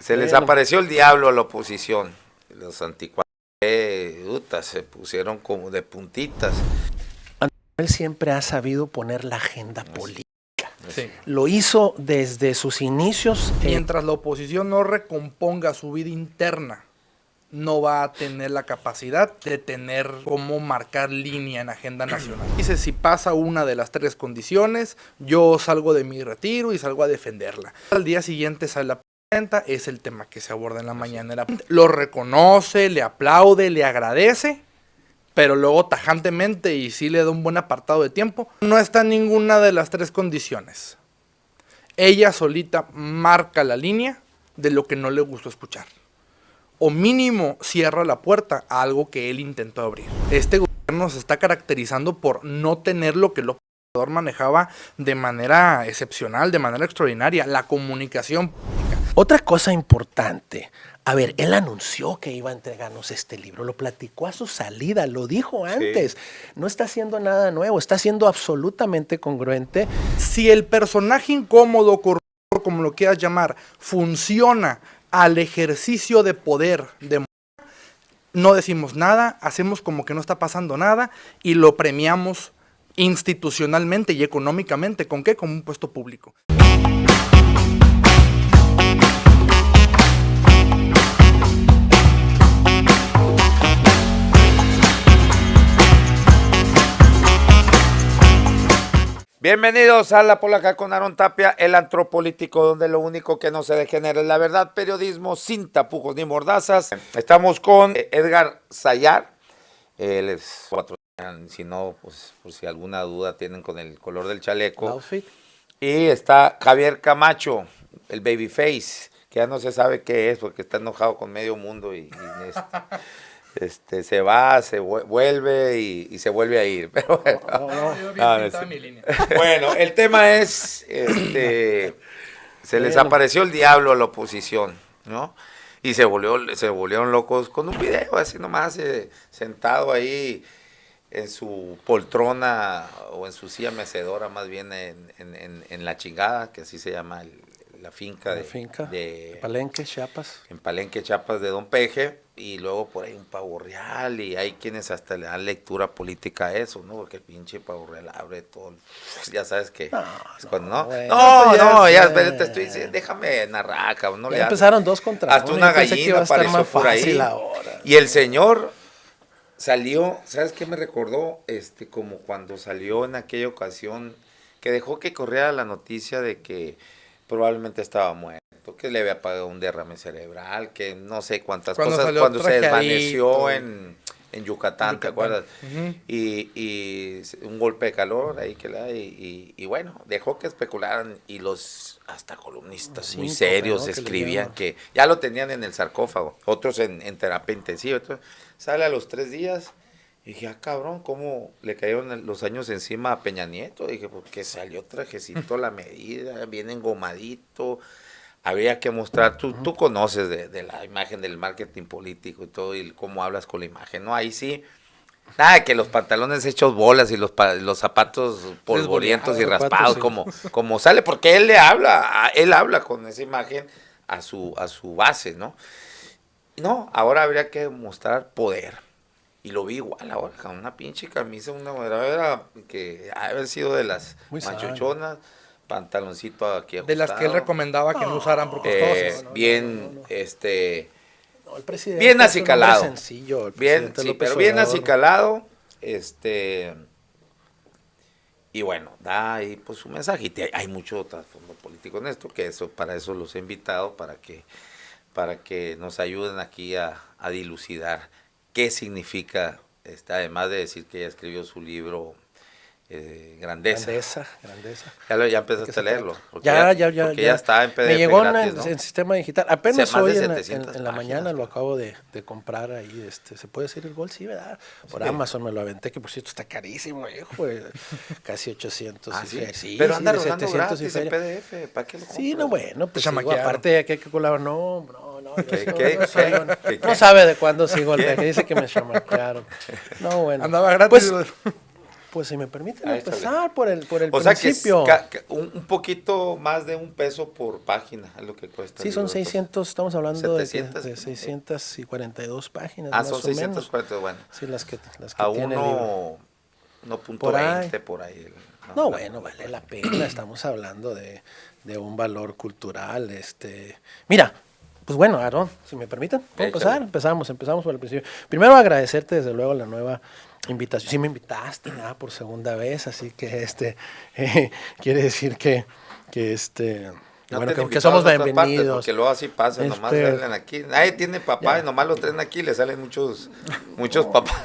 Se les apareció el diablo a la oposición. Los anticuarios se pusieron como de puntitas. Él siempre ha sabido poner la agenda política. Sí. Lo hizo desde sus inicios. Mientras la oposición no recomponga su vida interna, no va a tener la capacidad de tener cómo marcar línea en agenda nacional. Dice, si pasa una de las tres condiciones, yo salgo de mi retiro y salgo a defenderla. Al día siguiente sale la presidenta, es el tema que se aborda en la mañanera. Lo reconoce, le aplaude, le agradece, pero luego tajantemente, y sí le da un buen apartado de tiempo, no está en ninguna de las tres condiciones. Ella solita marca la línea de lo que no le gustó escuchar. O mínimo cierra la puerta a algo que él intentó abrir. Este gobierno se está caracterizando por no tener lo que el opositor manejaba de manera excepcional, de manera extraordinaria, la comunicación pública. Otra cosa importante, a ver, él anunció que iba a entregarnos este libro, lo platicó a su salida, lo dijo antes, sí. No está haciendo nada nuevo, está siendo absolutamente congruente. Si el personaje incómodo, corrupto, como lo quieras llamar, funciona al ejercicio de poder de no decimos nada, hacemos como que no está pasando nada y lo premiamos institucionalmente y económicamente. ¿Con qué? Con un puesto público. Bienvenidos a La Polaca con Aaron Tapia, el antropolítico, donde lo único que no se degenera es la verdad, periodismo sin tapujos ni mordazas. Estamos con Edgar Sayar, él es si no, pues por si alguna duda tienen con el color del chaleco. Outfit. Y está Javier Camacho, el babyface, que ya no se sabe qué es porque está enojado con medio mundo y se va, se vuelve y se vuelve a ir. Pero bueno, el tema es, se les apareció el diablo a la oposición, ¿no? Y se volvieron locos con un video, así nomás, sentado ahí en su poltrona o en su silla mecedora, más bien en La Chingada, que así se llama la finca de Palenque, Chiapas. En Palenque, Chiapas, de Don Peje. Y luego por ahí un pavo real, y hay quienes hasta le dan lectura política a eso, ¿no? Porque el pinche pavo real abre todo, ya sabes que ya te estoy diciendo, déjame narrar, cabrón, no ya le empezaron 2 contra 1. hasta una gallina apareció por ahí. Y el señor salió, ¿sabes qué me recordó? Como cuando salió en aquella ocasión que dejó que corriera la noticia de que probablemente estaba muerto, que le había pagado un derrame cerebral, que no sé cuántas cosas, cuando se desvaneció en Yucatán, ¿te acuerdas? Uh-huh. Y un golpe de calor ahí que le da, y bueno, dejó que especularan, y los hasta columnistas muy serios escribían que ya lo tenían en el sarcófago, otros en terapia intensiva. Entonces, sale a los 3 días, y dije, cabrón, ¿cómo le cayeron los años encima a Peña Nieto? Dije, porque salió trajecito a la medida, bien engomadito. Habría que mostrar, tú conoces de la imagen del marketing político y todo, y cómo hablas con la imagen, ¿no? Ahí sí, nada, que los pantalones hechos bolas y los zapatos polvorientos y raspados, sí. como sale, porque él habla con esa imagen a su base, ¿no? No, ahora habría que mostrar poder. Y lo vi igual ahora, con una pinche camisa, una madera que ha haber sido de las machochonas. Pantaloncito aquí ajustado. De las que él recomendaba que no usaran por costosas. Bien, el presidente bien acicalado. Sencillo, bien, sí, pero bien acicalado, y bueno, da ahí pues su mensaje. Y hay mucho trasfondo político en esto, que para eso los he invitado, para que nos ayuden aquí a dilucidar qué significa, además de decir que ella escribió su libro Grandeza. Ya empezaste a leerlo. Porque ya está en PDF. Me llegó gratis, en sistema digital. Apenas hoy en la mañana páginas, lo acabo de comprar ahí. ¿Se puede decir el gol? Sí, ¿verdad? Por Amazon me lo aventé, que por cierto está carísimo, hijo. Casi 800. Sí, pero anda rodando gratis en PDF. ¿Para qué lo compras? Sí, no, bueno, pues sigo, aparte que hay que colaborar. No, no sabe de cuándo sigo el que dice que me chamaquearon. No, bueno. Andaba gratis. Pues, Pues si me permiten Ahí empezar por el O sea principio. que un poquito más de $1 por página es lo que cuesta. Sí, son 600, estamos hablando 700, de 642 páginas. Ah, más son o menos. 640, bueno. Sí, las que A tiene el libro. 1.20 por ahí. No, bueno, vale la pena. Estamos hablando de un valor cultural. Mira, pues bueno, Aarón, si me permiten, ¿puedo empezar? Empezamos por el principio. Primero agradecerte desde luego la nueva invitación. Sí me invitaste, nada, por segunda vez, así que quiere decir que No bueno, te han que invitado somos a otras partes, bienvenidos. porque luego así pasa, nomás salen aquí. Nadie tiene papá y nomás lo traen aquí y le salen muchos papás.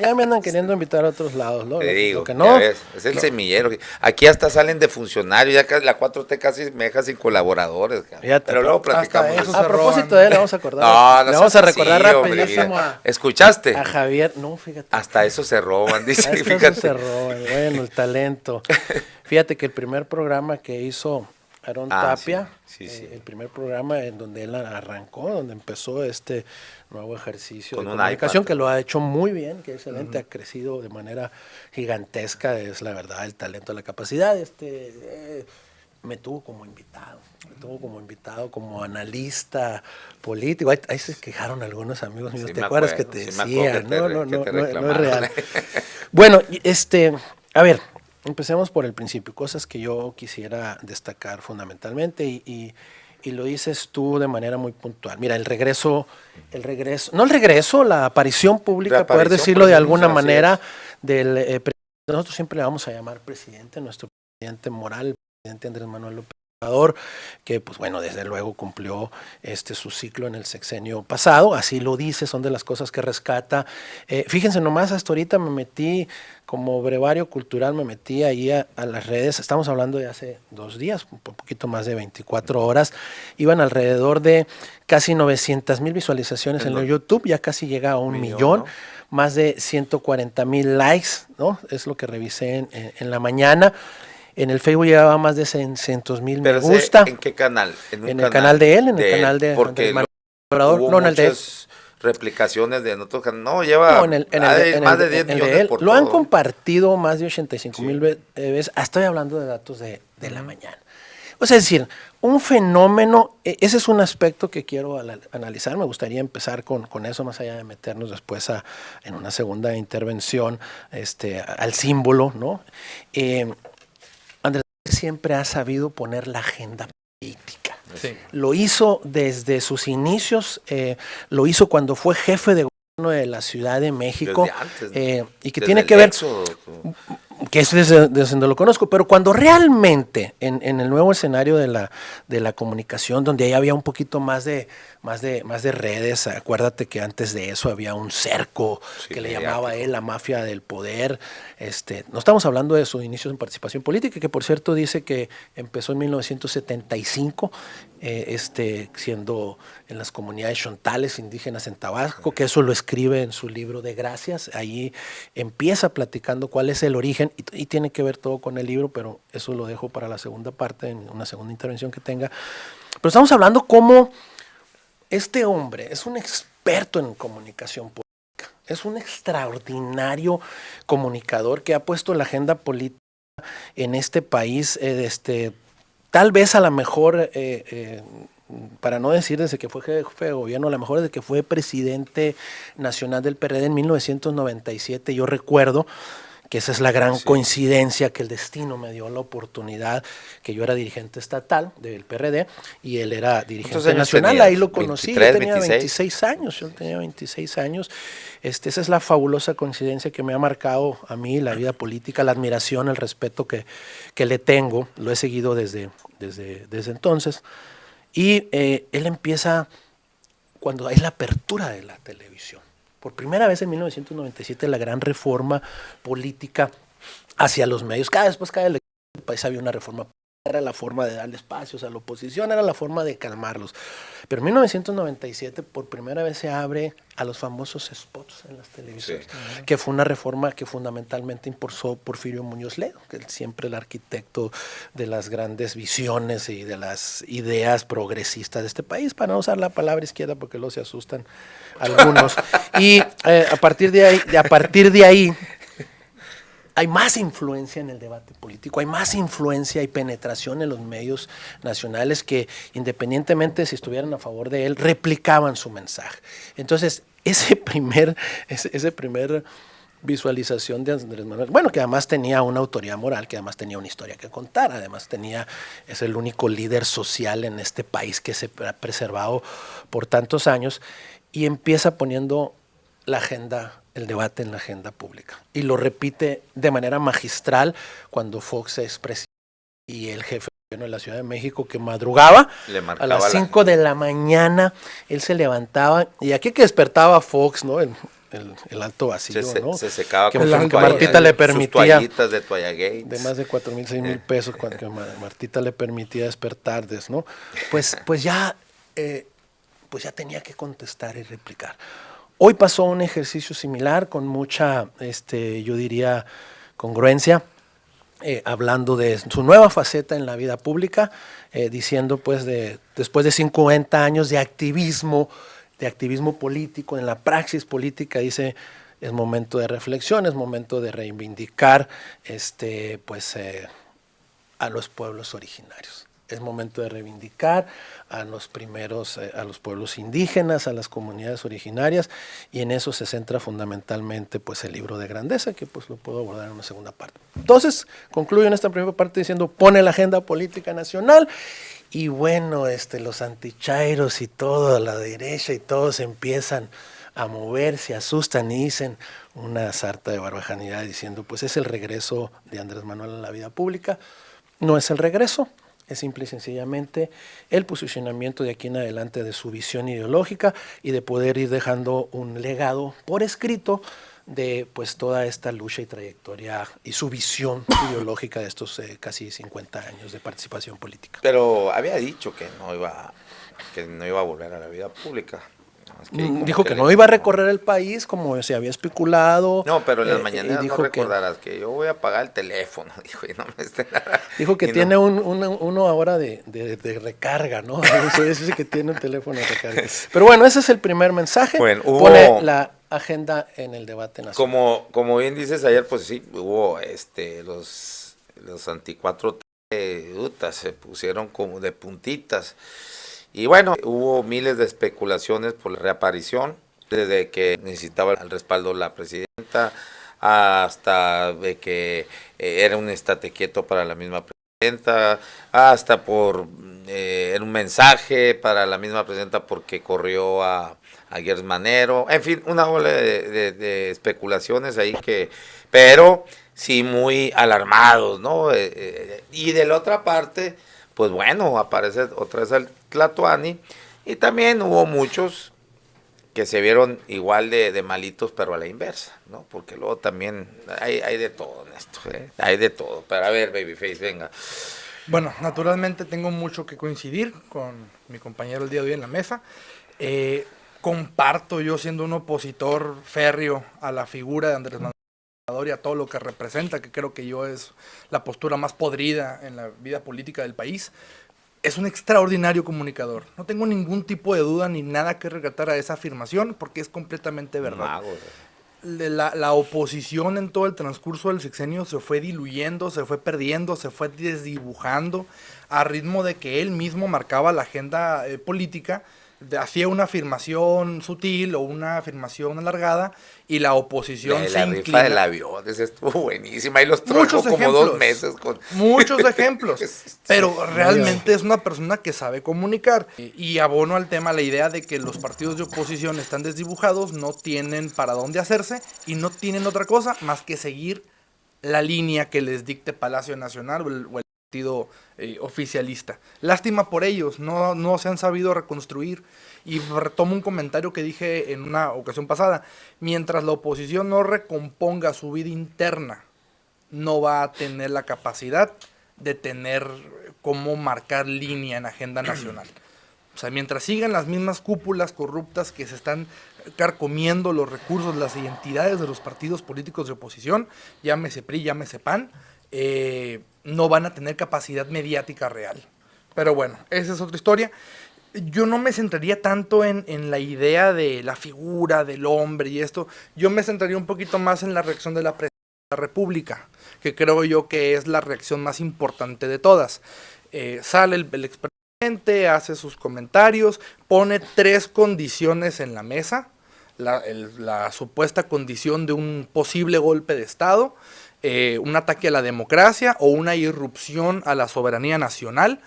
Ya me andan queriendo invitar a otros lados, ¿no? Te digo, lo que no. ya ves, es el semillero. Aquí hasta salen de funcionarios, ya la 4T casi me deja sin colaboradores. Pero luego platicamos. Hasta eso A se propósito roban. de él, le vamos a acordar. No, le vamos a seas recordar así, hombre, rapidísimo mira. ¿Escuchaste? a Javier. No, fíjate. Hasta eso se roban, dice, Hasta eso fíjate. se roban. Bueno, el talento. Fíjate que el primer programa que hizo Aarón Tapia, sí. el primer programa en donde él arrancó, donde empezó este nuevo ejercicio Con de un comunicación, iPad. que lo ha hecho muy bien, que excelente, ha crecido de manera gigantesca, es la verdad, el talento, la capacidad. Me tuvo como invitado, como analista político. Ahí se quejaron algunos amigos míos, Sí, ¿te me acuerdas acuerdo, que te sí me acuerdo decían? que te No es reclamaron. real. Bueno, a ver, empecemos por el principio, cosas que yo quisiera destacar fundamentalmente y lo dices tú de manera muy puntual. Mira, la aparición pública, La poder aparición decirlo de alguna presidencial, manera, así del presidente. Nosotros siempre le vamos a llamar presidente, nuestro presidente moral, el presidente Andrés Manuel López Obrador, que pues bueno, desde luego cumplió su ciclo en el sexenio pasado, así lo dice, son de las cosas que rescata. Fíjense nomás, hasta ahorita me metí como brevario cultural, me metí ahí a las redes, estamos hablando de hace 2 días, un poquito más de 24 horas, iban alrededor de casi 900,000 visualizaciones en el YouTube, ya casi llega a 1,000,000, ¿no? Más de 140,000 likes, ¿no? Es lo que revisé en la mañana. En el Facebook llevaba más de 600,000 me gusta. ¿En qué canal? En el canal de él, en el canal de porque Andrés Manuel. hubo No, en el de él. muchas replicaciones de otros canales. No, lleva más de 10 millones por Lo han todo. compartido más de 85,000 veces. Estoy hablando de datos de la mañana. O sea, es decir, un fenómeno, ese es un aspecto que quiero analizar. Me gustaría empezar con eso, más allá de meternos después en una segunda intervención al símbolo, ¿no? Andrés siempre ha sabido poner la agenda política. Sí. Lo hizo desde sus inicios, lo hizo cuando fue jefe de gobierno de la Ciudad de México. Desde antes, y que tiene que ver, Éxodo, que es desde donde lo conozco, pero cuando realmente en el nuevo escenario de la comunicación, donde ahí había un poquito más de redes, acuérdate que antes de eso había un cerco que le llamaba él la mafia del poder. No estamos hablando de sus inicios en participación política, que por cierto dice que empezó en 1975, siendo en las comunidades chontales indígenas en Tabasco, que eso lo escribe en su libro de Gracias. Ahí empieza platicando cuál es el origen y tiene que ver todo con el libro, pero eso lo dejo para la segunda parte, en una segunda intervención que tenga. Pero estamos hablando cómo este hombre es un experto en comunicación política, es un extraordinario comunicador que ha puesto la agenda política en este país, tal vez a lo mejor, para no decir desde que fue jefe de gobierno, a lo mejor desde que fue presidente nacional del PRD en 1997, yo recuerdo que esa es la gran coincidencia, que el destino me dio la oportunidad, que yo era dirigente estatal del PRD y él era dirigente nacional. Ahí lo conocí, 23, yo tenía 26 años, yo tenía 26 años. Esa es la fabulosa coincidencia que me ha marcado a mí la vida política, la admiración, el respeto que le tengo, lo he seguido desde entonces. Y él empieza cuando hay la apertura de la televisión. Por primera vez en 1997 la gran reforma política hacia los medios. Después cada elección del país había una reforma. Era la forma de darle espacios a la oposición, era la forma de calmarlos. Pero en 1997 por primera vez se abre a los famosos spots en las televisiones, que fue una reforma que fundamentalmente impulsó Porfirio Muñoz Ledo, que es siempre el arquitecto de las grandes visiones y de las ideas progresistas de este país, para no usar la palabra izquierda porque luego se asustan algunos. Y a partir de ahí hay más influencia en el debate político, hay más influencia y penetración en los medios nacionales que, independientemente de si estuvieran a favor de él, replicaban su mensaje. Entonces, ese primer visualización de Andrés Manuel, bueno, que además tenía una autoridad moral, que además tenía una historia que contar, además es el único líder social en este país que se ha preservado por tantos años, y empieza poniendo la agenda, el debate en la agenda pública. Y lo repite de manera magistral cuando Fox es presidente y el jefe de la Ciudad de México, que madrugaba a las 5 de la mañana, él se levantaba, y aquí que despertaba Fox, ¿no? El alto vacío, ¿no? Se secaba que, con que Martita le permitía, sus toallitas de Toalla Gates. De más de 4,000, 6,000 pesos, cuando Martita le permitía despertar, ¿no? Pues ya tenía que contestar y replicar. Hoy pasó un ejercicio similar con mucha, yo diría, congruencia, hablando de su nueva faceta en la vida pública, diciendo pues después de 50 años de activismo político, en la praxis política, dice, es momento de reflexión, es momento de reivindicar a los pueblos originarios. Es momento de reivindicar a los pueblos indígenas, a las comunidades originarias, y en eso se centra fundamentalmente pues el libro de Grandeza, que pues lo puedo abordar en una segunda parte. Entonces, concluyo en esta primera parte diciendo, pone la agenda política nacional, y bueno, los antichairos y todo, la derecha y todos empiezan a mover, se asustan y dicen una sarta de barbajanidad diciendo, pues es el regreso de Andrés Manuel a la vida pública. No es el regreso, es simple y sencillamente el posicionamiento de aquí en adelante de su visión ideológica y de poder ir dejando un legado por escrito de pues toda esta lucha y trayectoria y su visión ideológica de estos casi 50 años de participación política. Pero había dicho que no iba a volver a la vida pública. Dijo que no iba a recorrer el país como se había especulado. No, pero en las mañanas no recordarás que yo voy a pagar el teléfono, dijo, y no me esté nada. Dijo que tiene uno ahora de recarga, ¿no? Eso sí que tiene un teléfono de recarga. Pero bueno, ese es el primer mensaje. Bueno, pone la agenda en el debate nacional. Como bien dices ayer, pues sí, hubo los anti-4T, se pusieron como de puntitas. Y bueno, hubo miles de especulaciones por la reaparición, desde que necesitaba el respaldo de la presidenta, hasta de que era un estate quieto para la misma presidenta, hasta era un mensaje para la misma presidenta porque corrió a Gers Manero, en fin, una ola de especulaciones ahí pero sí muy alarmados, ¿no? Y de la otra parte, pues bueno, aparece otra vez el Tlatoani, y también hubo muchos que se vieron igual de malitos, pero a la inversa, ¿no? Porque luego también hay de todo en esto, hay de todo. Pero a ver, Babyface, venga. Bueno, naturalmente tengo mucho que coincidir con mi compañero el día de hoy en la mesa. Comparto, yo siendo un opositor férreo a la figura de Andrés Manuel y a todo lo que representa, que creo que yo es la postura más podrida en la vida política del país, es un extraordinario comunicador. No tengo ningún tipo de duda ni nada que recatar a esa afirmación porque es completamente verdad. La oposición en todo el transcurso del sexenio se fue diluyendo, se fue perdiendo, se fue desdibujando a ritmo de que él mismo marcaba la agenda política, hacía una afirmación sutil o una afirmación alargada y la oposición se inclina. La rifa del avión, esa estuvo buenísima, y los trozó como 2 meses. Muchos ejemplos, pero realmente es una persona que sabe comunicar. Y abono al tema la idea de que los partidos de oposición están desdibujados, no tienen para dónde hacerse y no tienen otra cosa más que seguir la línea que les dicte Palacio Nacional o el partido oficialista. Lástima por ellos, no se han sabido reconstruir. Y retomo un comentario que dije en una ocasión pasada: mientras la oposición no recomponga su vida interna, no va a tener la capacidad de tener cómo marcar línea en agenda nacional. O sea, mientras sigan las mismas cúpulas corruptas que se están carcomiendo los recursos, las identidades de los partidos políticos de oposición, llámese PRI, llámese PAN, no van a tener capacidad mediática real. Pero bueno, esa es otra historia. Yo no me centraría tanto en la idea de la figura del hombre y esto. Yo me centraría un poquito más en la reacción de la prensa, República, que creo yo que es la reacción más importante de todas. Sale el expresidente, hace sus comentarios, pone 3 condiciones en la mesa, la supuesta condición de un posible golpe de Estado, un ataque a la democracia o una irrupción a la soberanía nacional,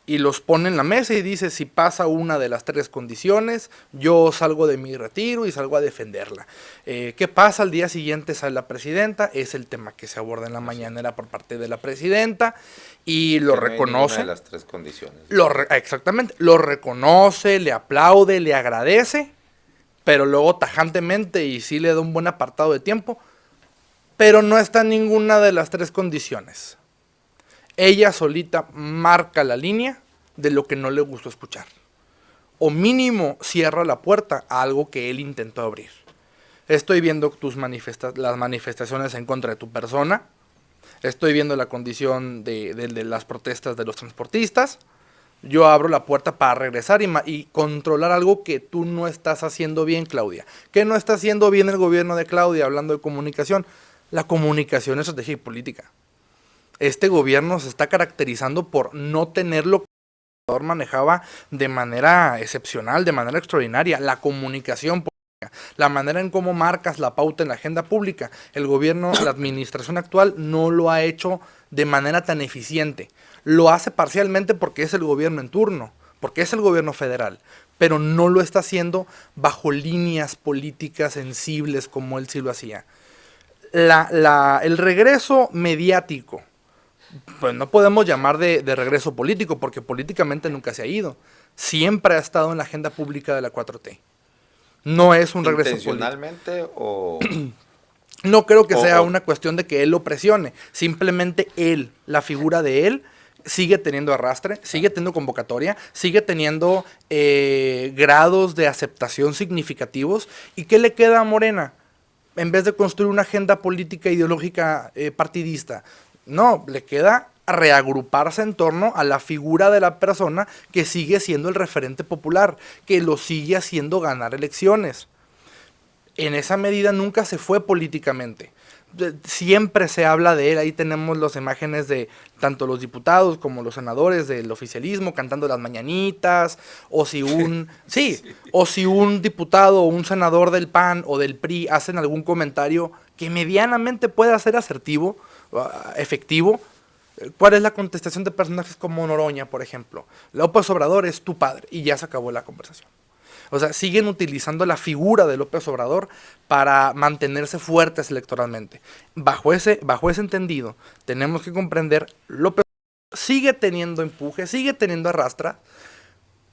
y los pone en la mesa y dice, si pasa una de las 3 condiciones, yo salgo de mi retiro y salgo a defenderla. ¿Qué pasa? Al día siguiente sale la presidenta, es el tema que se aborda en la mañanera por parte de la presidenta, y lo reconoce. Una de las 3 condiciones. Exactamente, lo reconoce, le aplaude, le agradece, pero luego tajantemente, y sí le da un buen apartado de tiempo, pero no está en ninguna de las 3 condiciones. Ella solita marca la línea de lo que no le gustó escuchar. O mínimo cierra la puerta a algo que él intentó abrir. Estoy viendo las manifestaciones en contra de tu persona. Estoy viendo la condición de las protestas de los transportistas. Yo abro la puerta para regresar y controlar algo que tú no estás haciendo bien, Claudia. ¿Qué no está haciendo bien el gobierno de Claudia hablando de comunicación? La comunicación es estrategia y política. Este gobierno se está caracterizando por no tener lo que el gobernador manejaba de manera excepcional, de manera extraordinaria, la comunicación política, la manera en cómo marcas la pauta en la agenda pública. El gobierno, la administración actual no lo ha hecho de manera tan eficiente. Lo hace parcialmente porque es el gobierno en turno, porque es el gobierno federal, pero no lo está haciendo bajo líneas políticas sensibles como él sí lo hacía. El regreso mediático, pues no podemos llamar de regreso político, porque políticamente nunca se ha ido. Siempre ha estado en la agenda pública de la 4T. No es un regreso político. ¿Intencionalmente o...? No creo que sea una cuestión de que él lo presione. Simplemente él, la figura de él, sigue teniendo arrastre, sigue teniendo convocatoria, sigue teniendo grados de aceptación significativos. ¿Y qué le queda a Morena? En vez de construir una agenda política ideológica partidista, no, le queda reagruparse en torno a la figura de la persona que sigue siendo el referente popular, que lo sigue haciendo ganar elecciones. En esa medida nunca se fue políticamente. Siempre se habla de él. Ahí tenemos las imágenes de tanto los diputados como los senadores del oficialismo cantando las mañanitas, o si o si un diputado o un senador del PAN o del PRI hacen algún comentario que medianamente pueda ser asertivo, efectivo. ¿Cuál es la contestación de personajes como Noroña, por ejemplo? López Obrador es tu padre, y ya se acabó la conversación. O sea, siguen utilizando la figura de López Obrador para mantenerse fuertes electoralmente. Bajo ese entendido, tenemos que comprender, López Obrador sigue teniendo empuje, sigue teniendo arrastra,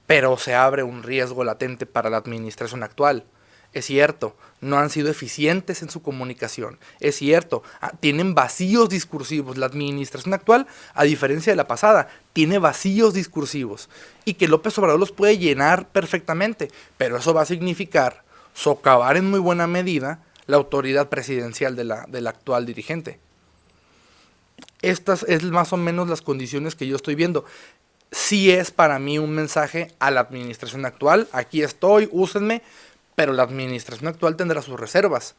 pero se abre un riesgo latente para la administración actual. Es cierto, no han sido eficientes en su comunicación. Es cierto, tienen vacíos discursivos. La administración actual, a diferencia de la pasada, tiene vacíos discursivos. Y que López Obrador los puede llenar perfectamente. Pero eso va a significar socavar en muy buena medida la autoridad presidencial de la actual dirigente. Estas es más o menos las condiciones que yo estoy viendo. Sí es para mí un mensaje a la administración actual. Aquí estoy, úsenme. Pero la administración actual tendrá sus reservas,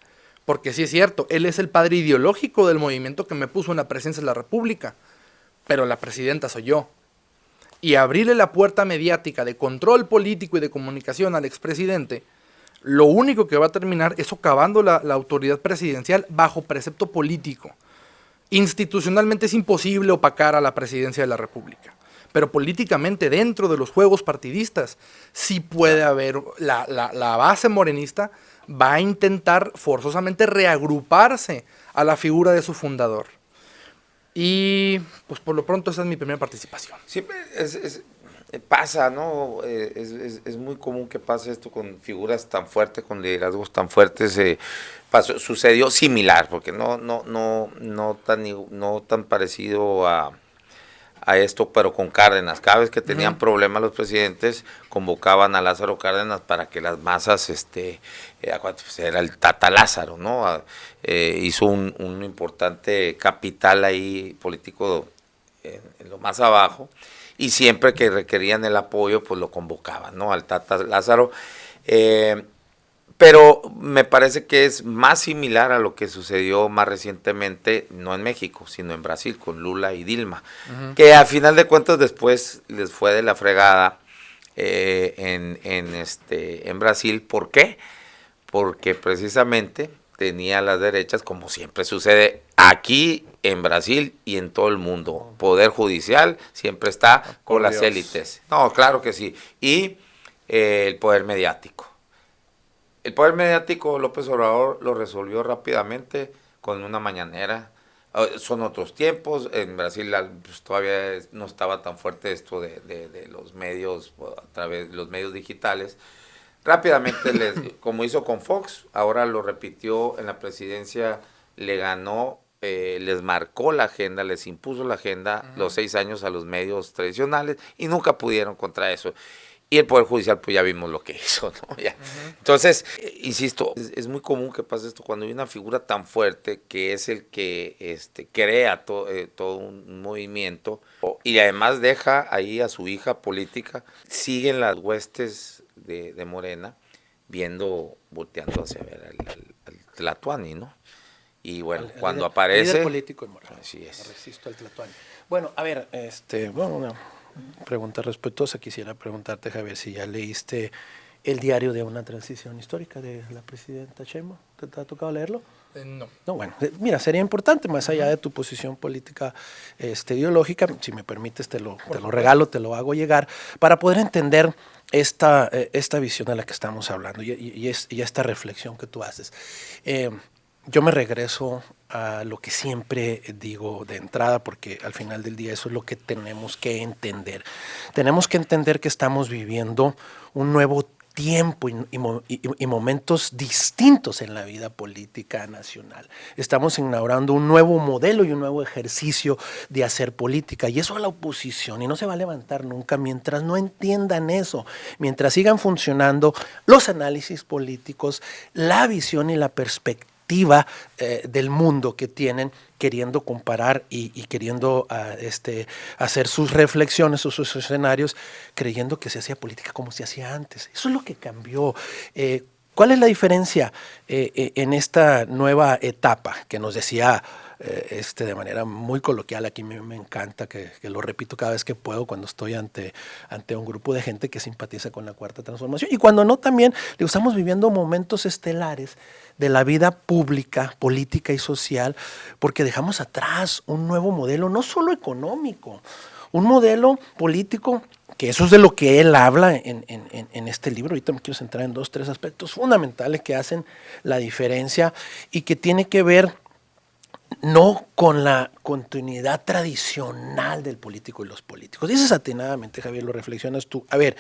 porque sí es cierto, él es el padre ideológico del movimiento que me puso en la presidencia de la República, pero la presidenta soy yo. Y abrirle la puerta mediática de control político y de comunicación al expresidente, lo único que va a terminar es socavando la autoridad presidencial bajo precepto político. Institucionalmente es imposible opacar a la presidencia de la República. Pero políticamente, dentro de los juegos partidistas, sí puede haber, la base morenista va a intentar forzosamente reagruparse a la figura de su fundador. Y pues por lo pronto esa es mi primera participación. Siempre pasa, ¿no? Es muy común que pase esto con figuras tan fuertes, con liderazgos tan fuertes. Sucedió similar, porque no tan parecido a esto, pero con Cárdenas. Cada vez que tenían problemas los presidentes, convocaban a Lázaro Cárdenas para que las masas, era el Tata Lázaro, ¿no? Hizo un importante capital ahí político en lo más abajo, y siempre que requerían el apoyo, pues lo convocaban, ¿no? Al Tata Lázaro. Pero me parece que es más similar a lo que sucedió más recientemente, no en México, sino en Brasil, con Lula y Dilma, que a final de cuentas después les fue de la fregada en Brasil. ¿Por qué? Porque precisamente tenía las derechas, como siempre sucede aquí en Brasil y en todo el mundo. Poder judicial siempre está con las élites. No, claro que sí. Y el poder mediático. El poder mediático López Obrador lo resolvió rápidamente con una mañanera. Son otros tiempos, en Brasil pues, todavía no estaba tan fuerte esto de los medios, a través de los medios digitales. Rápidamente, como hizo con Fox, ahora lo repitió en la presidencia, le ganó, les marcó la agenda, les impuso la agenda los 6 años a los medios tradicionales y nunca pudieron contra eso. Y el Poder Judicial, pues ya vimos lo que hizo, ¿no? Ya. Entonces, insisto, es muy común que pase esto cuando hay una figura tan fuerte que es el que crea todo un movimiento y además deja ahí a su hija política, siguen las huestes de Morena, volteando hacia ver al Tlatuani, ¿no? Y bueno, cuando aparece... Líder político en Morena. Así es. Resisto al Tlatuani. Bueno, a ver, bueno, una pregunta respetuosa. Quisiera preguntarte, Javier, si ya leíste el diario de una transición histórica de la presidenta Sheinbaum. ¿Te ha tocado leerlo? No. No, bueno, mira, sería importante, más allá de tu posición política ideológica, si me permites te lo regalo, te lo hago llegar, para poder entender esta visión de la que estamos hablando y esta reflexión que tú haces. Yo me regreso a lo que siempre digo de entrada, porque al final del día eso es lo que tenemos que entender. Tenemos que entender que estamos viviendo un nuevo tiempo y momentos distintos en la vida política nacional. Estamos inaugurando un nuevo modelo y un nuevo ejercicio de hacer política, y eso a la oposición, y no se va a levantar nunca mientras no entiendan eso, mientras sigan funcionando los análisis políticos, la visión y la perspectiva del mundo que tienen, queriendo comparar y queriendo hacer sus reflexiones o sus escenarios, creyendo que se hacía política como se hacía antes. Eso es lo que cambió. ¿Cuál es la diferencia en esta nueva etapa que nos decía de manera muy coloquial? Aquí me encanta, que lo repito cada vez que puedo cuando estoy ante un grupo de gente que simpatiza con la Cuarta Transformación, y cuando no también, estamos viviendo momentos estelares de la vida pública, política y social, porque dejamos atrás un nuevo modelo, no solo económico, un modelo político, que eso es de lo que él habla en este libro. Ahorita me quiero centrar en 2, 3 aspectos fundamentales que hacen la diferencia y que tiene que ver no con la continuidad tradicional del político y los políticos. Dices atinadamente, Javier, lo reflexionas tú. A ver,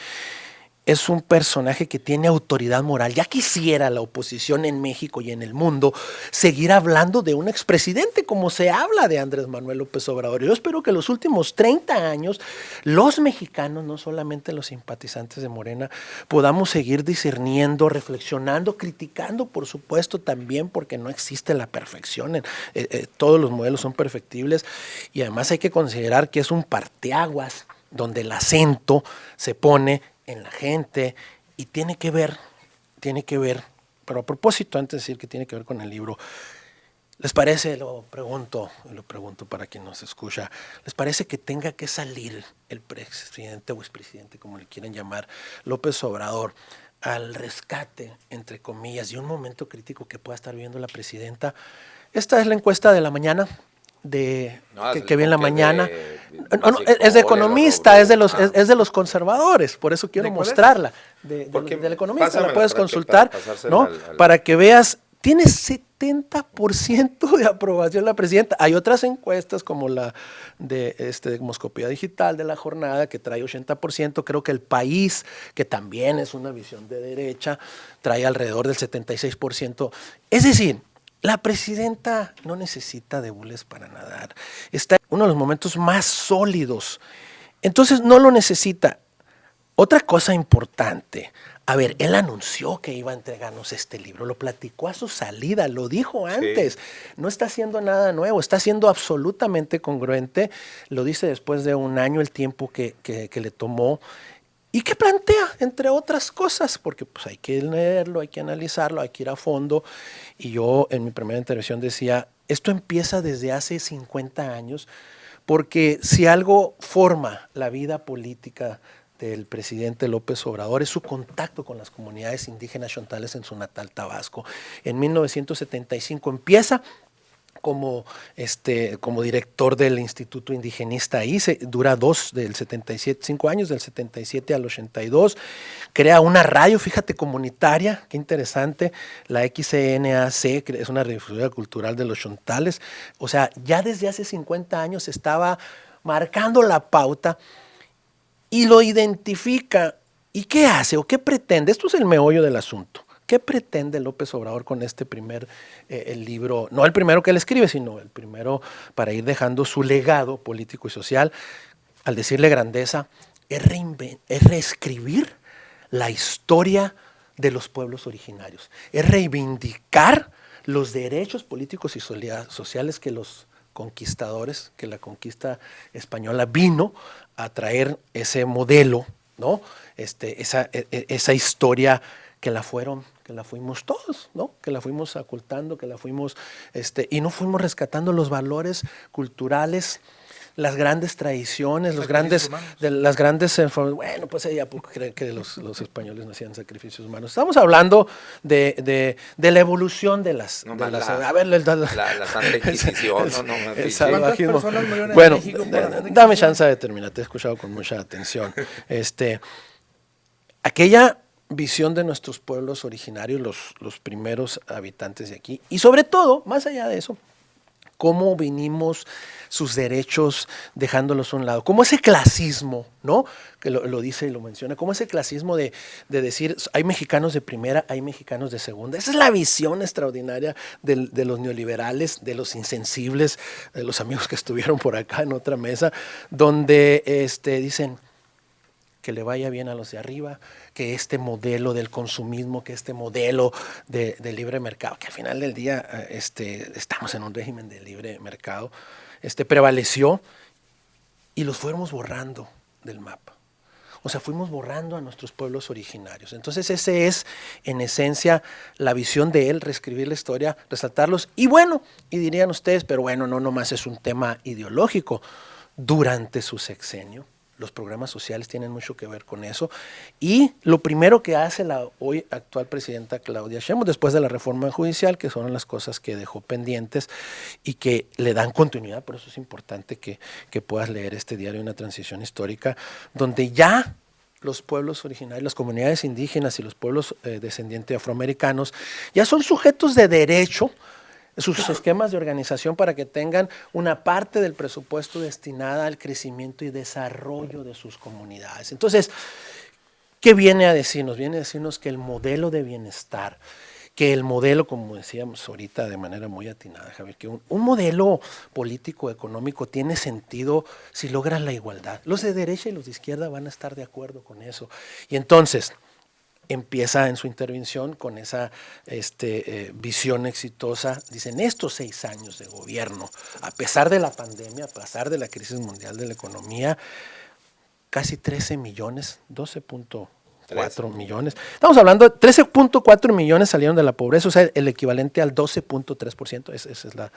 es un personaje que tiene autoridad moral. Ya quisiera la oposición en México y en el mundo seguir hablando de un expresidente como se habla de Andrés Manuel López Obrador. Yo espero que los últimos 30 años los mexicanos, no solamente los simpatizantes de Morena, podamos seguir discerniendo, reflexionando, criticando, por supuesto, también, porque no existe la perfección. Todos los modelos son perfectibles, y además hay que considerar que es un parteaguas donde el acento se pone en la gente y tiene que ver, pero a propósito, antes de decir que tiene que ver con el libro, ¿les parece, lo pregunto para quien nos escucha, les parece que tenga que salir el presidente o expresidente, como le quieren llamar, López Obrador, al rescate, entre comillas, de un momento crítico que pueda estar viviendo la presidenta? Esta es la encuesta de la mañana, que vi en la mañana. Es de Economista, es de los conservadores, por eso quiero mostrarla. Del Economista la puedes consultar, ¿no? Para que veas, tiene 70% de aprobación la presidenta. Hay otras encuestas como la de Demoscopía Digital de La Jornada, que trae 80%. Creo que El País, que también es una visión de derecha, trae alrededor del 76%. Es decir, la presidenta no necesita de bules para nadar. Está en uno de los momentos más sólidos. Entonces no lo necesita. Otra cosa importante. A ver, él anunció que iba a entregarnos este libro. Lo platicó a su salida. Lo dijo antes. Sí. No está haciendo nada nuevo. Está siendo absolutamente congruente. Lo dice después de un año, el tiempo que le tomó. y que plantea, entre otras cosas, porque pues hay que leerlo, hay que analizarlo, hay que ir a fondo. Y yo en mi primera intervención decía, esto empieza desde hace 50 años, porque si algo forma la vida política del presidente López Obrador es su contacto con las comunidades indígenas xontales en su natal Tabasco. En 1975 empieza como director del Instituto Indigenista ahí, dura del 5 años, del 77 al 82, crea una radio, fíjate, comunitaria, qué interesante, la XNAC, que es una radiodifusora cultural de los xontales, o sea, ya desde hace 50 años estaba marcando la pauta y lo identifica. ¿Y qué hace o qué pretende? Esto es el meollo del asunto. ¿Qué pretende López Obrador con este primer el libro? No el primero que él escribe, sino el primero para ir dejando su legado político y social. Al decirle grandeza, es reescribir la historia de los pueblos originarios. Es reivindicar los derechos políticos y sociales que los conquistadores, que la conquista española vino a traer ese modelo, ¿no? Esa historia que la fuimos todos, ¿no? Que la fuimos ocultando, que la fuimos, y no fuimos rescatando los valores culturales, las grandes tradiciones, las grandes, bueno, pues ella cree que los españoles no hacían sacrificios humanos. Estamos hablando de la evolución de las... No, de las la Santa Inquisición, el salvajismo. Bueno, dame chance de terminar, te he escuchado con mucha atención. Aquella visión de nuestros pueblos originarios, los primeros habitantes de aquí, y sobre todo, más allá de eso, cómo vinimos sus derechos dejándolos a un lado, como ese clasismo, ¿no? Que lo dice y lo menciona, como ese clasismo de decir, hay mexicanos de primera, hay mexicanos de segunda. Esa es la visión extraordinaria de los neoliberales, de los insensibles, de los amigos que estuvieron por acá en otra mesa, donde dicen que le vaya bien a los de arriba, que este modelo del consumismo, que este modelo de libre mercado, que al final del día estamos en un régimen de libre mercado, prevaleció y los fuimos borrando del mapa. O sea, fuimos borrando a nuestros pueblos originarios. Entonces ese es, en esencia, la visión de él, reescribir la historia, resaltarlos. Y bueno, y dirían ustedes, pero bueno, no nomás es un tema ideológico. Durante su sexenio, los programas sociales tienen mucho que ver con eso. Y lo primero que hace la hoy actual presidenta Claudia Sheinbaum, después de la reforma judicial, que son las cosas que dejó pendientes y que le dan continuidad, por eso es importante que puedas leer este diario, Una transición histórica, donde ya los pueblos originarios, las comunidades indígenas y los pueblos descendientes afroamericanos ya son sujetos de derecho, sus esquemas de organización para que tengan una parte del presupuesto destinada al crecimiento y desarrollo de sus comunidades. Entonces, ¿qué viene a decirnos? Viene a decirnos que el modelo de bienestar, que el modelo, como decíamos ahorita de manera muy atinada, Javier, que un modelo político, económico tiene sentido si logran la igualdad. Los de derecha y los de izquierda van a estar de acuerdo con eso. Y entonces empieza en su intervención con esa visión exitosa. Dicen, estos 6 años de gobierno, a pesar de la pandemia, a pesar de la crisis mundial de la economía, casi 13 millones, 12.4 millones. Estamos hablando de 13.4 millones salieron de la pobreza, o sea, el equivalente al 12.3%, esa es la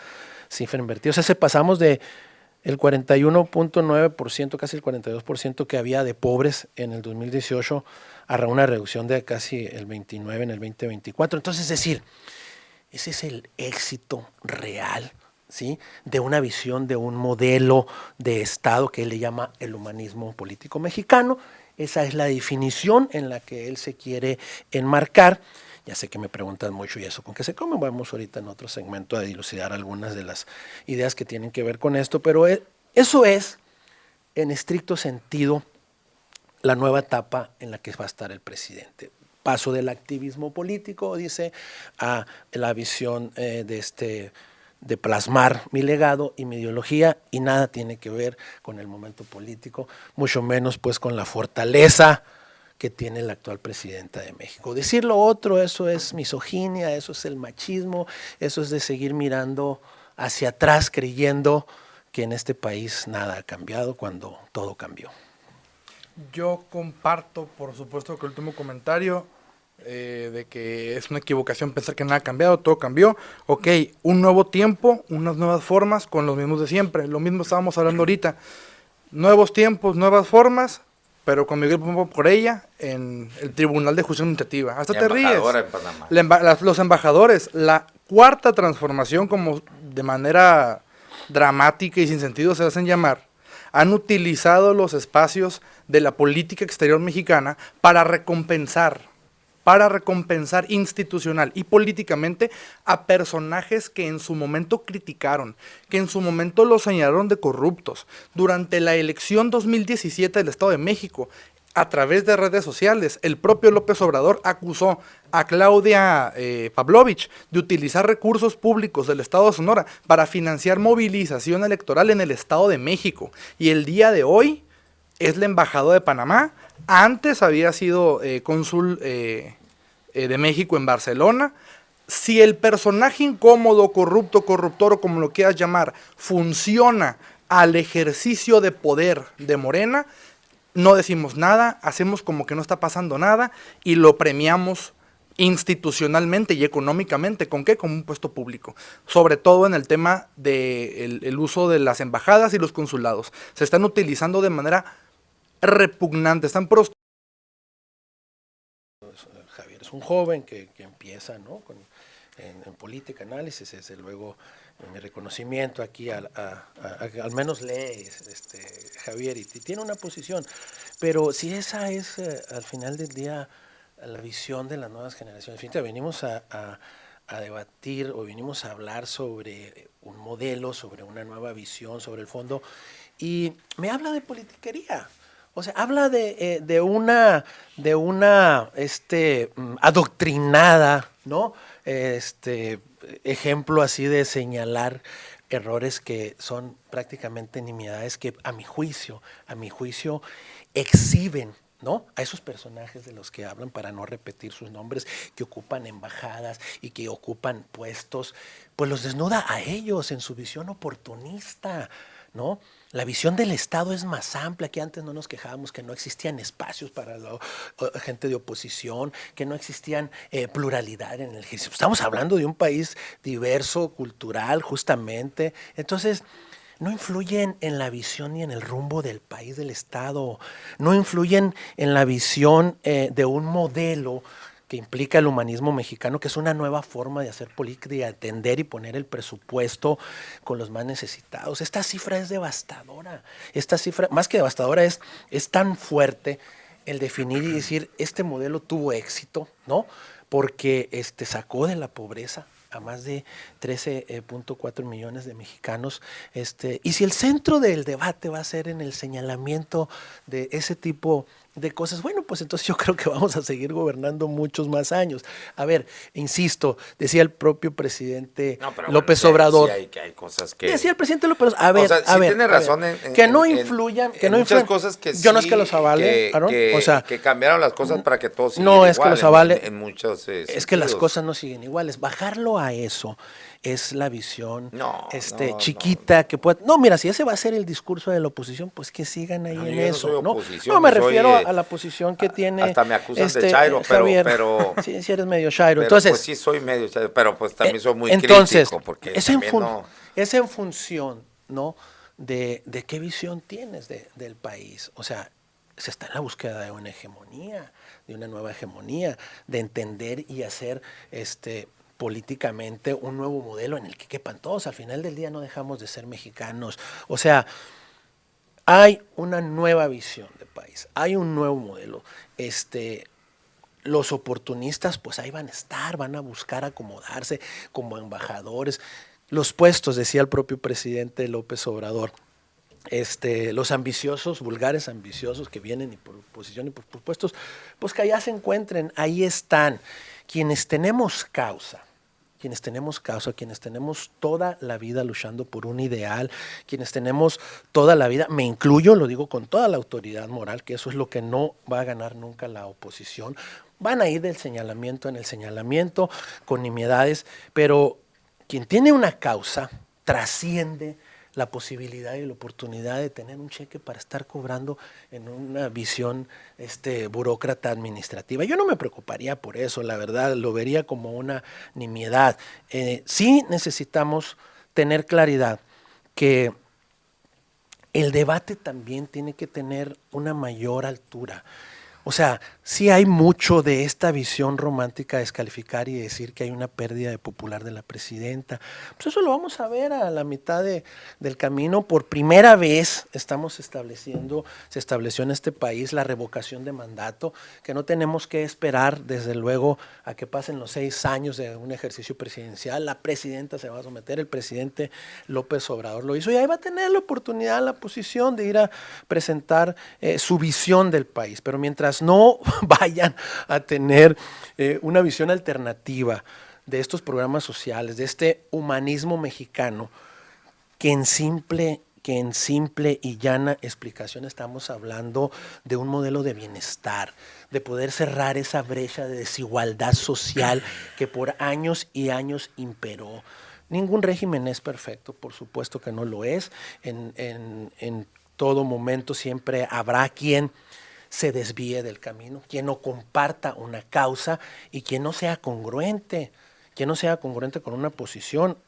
cifra invertida. O sea, pasamos de el 41.9%, casi el 42% que había de pobres en el 2018 a una reducción de casi el 29% en el 2024. Entonces, es decir, ese es el éxito real, ¿sí?, de una visión, de un modelo de Estado que él le llama el humanismo político mexicano. Esa es la definición en la que él se quiere enmarcar. Ya sé que me preguntan mucho, ¿y eso con qué se come? Vamos ahorita en otro segmento a dilucidar algunas de las ideas que tienen que ver con esto, pero eso es, en estricto sentido, la nueva etapa en la que va a estar el presidente. Paso del activismo político, dice, a la visión de plasmar mi legado y mi ideología, y nada tiene que ver con el momento político, mucho menos pues con la fortaleza que tiene la actual presidenta de México. Decir lo otro, eso es misoginia, eso es el machismo, eso es de seguir mirando hacia atrás creyendo que en este país nada ha cambiado cuando todo cambió. Yo comparto, por supuesto, que el último comentario de que es una equivocación pensar que nada ha cambiado, todo cambió. Ok, un nuevo tiempo, unas nuevas formas con los mismos de siempre. Lo mismo estábamos hablando ahorita. Nuevos tiempos, nuevas formas, pero con Miguel Pombo por ella en el Tribunal de Justicia Administrativa. Hasta te ríes. En Panamá. Los embajadores, la cuarta transformación, como de manera dramática y sin sentido se hacen llamar, han utilizado los espacios de la política exterior mexicana para recompensar institucional y políticamente a personajes que en su momento criticaron, que en su momento los señalaron de corruptos. Durante la elección 2017 del Estado de México, a través de redes sociales, el propio López Obrador acusó a Claudia Pavlovich de utilizar recursos públicos del Estado de Sonora para financiar movilización electoral en el Estado de México. Y el día de hoy es la embajadora de Panamá. Antes había sido cónsul de México en Barcelona. Si el personaje incómodo, corrupto, corruptor o como lo quieras llamar, funciona al ejercicio de poder de Morena, no decimos nada, hacemos como que no está pasando nada y lo premiamos institucionalmente y económicamente. ¿Con qué? Con un puesto público. Sobre todo en el tema del el uso de las embajadas y los consulados. Se están utilizando de manera repugnante, están Javier es un joven que empieza, ¿no? En política, análisis, desde luego mi reconocimiento aquí al menos lee Javier y tiene una posición, pero si esa es al final del día la visión de las nuevas generaciones, fíjate, venimos a debatir o venimos a hablar sobre un modelo, sobre una nueva visión, sobre el fondo, y me habla de politiquería. O sea, habla de una adoctrinada, ¿no? Ejemplo así de señalar errores que son prácticamente nimiedades que a mi juicio exhiben, ¿no? A esos personajes de los que hablan, para no repetir sus nombres, que ocupan embajadas y que ocupan puestos, pues los desnuda a ellos en su visión oportunista, ¿no? La visión del Estado es más amplia, que antes no nos quejábamos que no existían espacios para la gente de oposición, que no existían pluralidad en el ejercicio. Estamos hablando de un país diverso, cultural, justamente. Entonces, no influyen en la visión ni en el rumbo del país, del Estado. No influyen en la visión de un modelo que implica el humanismo mexicano, que es una nueva forma de hacer política y atender y poner el presupuesto con los más necesitados. Esta cifra es devastadora. Esta cifra, más que devastadora, es tan fuerte el definir y decir, este modelo tuvo éxito, ¿no? Porque sacó de la pobreza a más de 13.4 millones de mexicanos. Y si el centro del debate va a ser en el señalamiento de ese tipo de cosas, bueno, pues entonces yo creo que vamos a seguir gobernando muchos más años. A ver, insisto, decía el propio presidente López Obrador. Sí hay cosas que... Decía el presidente López Obrador, a ver, tiene razón que no influyan, que no muchas cosas que yo no es que los avale, o sea, que cambiaron las cosas para que todos sigan no igual, es que los avale, en muchos es que las cosas no siguen iguales. Bajarlo a eso es la visión chiquita que puede... No, mira, si ese va a ser el discurso de la oposición, pues que sigan ahí en eso, ¿no? No, me refiero a la posición que tiene... Hasta me acusan de chairo, pero... Sí, si eres medio chairo. Pero, entonces, pues sí soy medio chairo, pero pues también soy muy crítico. Porque es en función, ¿no? De qué visión tienes del país. O sea, se está en la búsqueda de una hegemonía, de una nueva hegemonía, de entender y hacer políticamente un nuevo modelo en el que quepan todos. Al final del día no dejamos de ser mexicanos. O sea, hay una nueva visión de país, hay un nuevo modelo. Los oportunistas, pues ahí van a estar, van a buscar acomodarse como embajadores. Los puestos, decía el propio presidente López Obrador, los ambiciosos, vulgares ambiciosos que vienen y por posición y por puestos, pues que allá se encuentren, ahí están. Quienes tenemos causa, quienes tenemos toda la vida luchando por un ideal, quienes tenemos toda la vida, me incluyo, lo digo con toda la autoridad moral, que eso es lo que no va a ganar nunca la oposición, van a ir del señalamiento en el señalamiento, con nimiedades, pero quien tiene una causa trasciende la posibilidad y la oportunidad de tener un cheque para estar cobrando en una visión burócrata administrativa. Yo no me preocuparía por eso, la verdad, lo vería como una nimiedad. Sí necesitamos tener claridad que el debate también tiene que tener una mayor altura. O sea, sí hay mucho de esta visión romántica de descalificar y decir que hay una pérdida de popular de la presidenta. Pues eso lo vamos a ver a la mitad del camino. Por primera vez se estableció en este país la revocación de mandato, que no tenemos que esperar, desde luego, a que pasen los 6 años de un ejercicio presidencial. La presidenta se va a someter, el presidente López Obrador lo hizo, y ahí va a tener la oportunidad, la posición de ir a presentar su visión del país. Pero mientras no vayan a tener una visión alternativa de estos programas sociales, de este humanismo mexicano, que en simple y llana explicación estamos hablando de un modelo de bienestar, de poder cerrar esa brecha de desigualdad social que por años y años imperó. Ningún régimen es perfecto, por supuesto que no lo es. En todo momento siempre habrá quien se desvíe del camino, quien no comparta una causa y quien no sea congruente con una posición.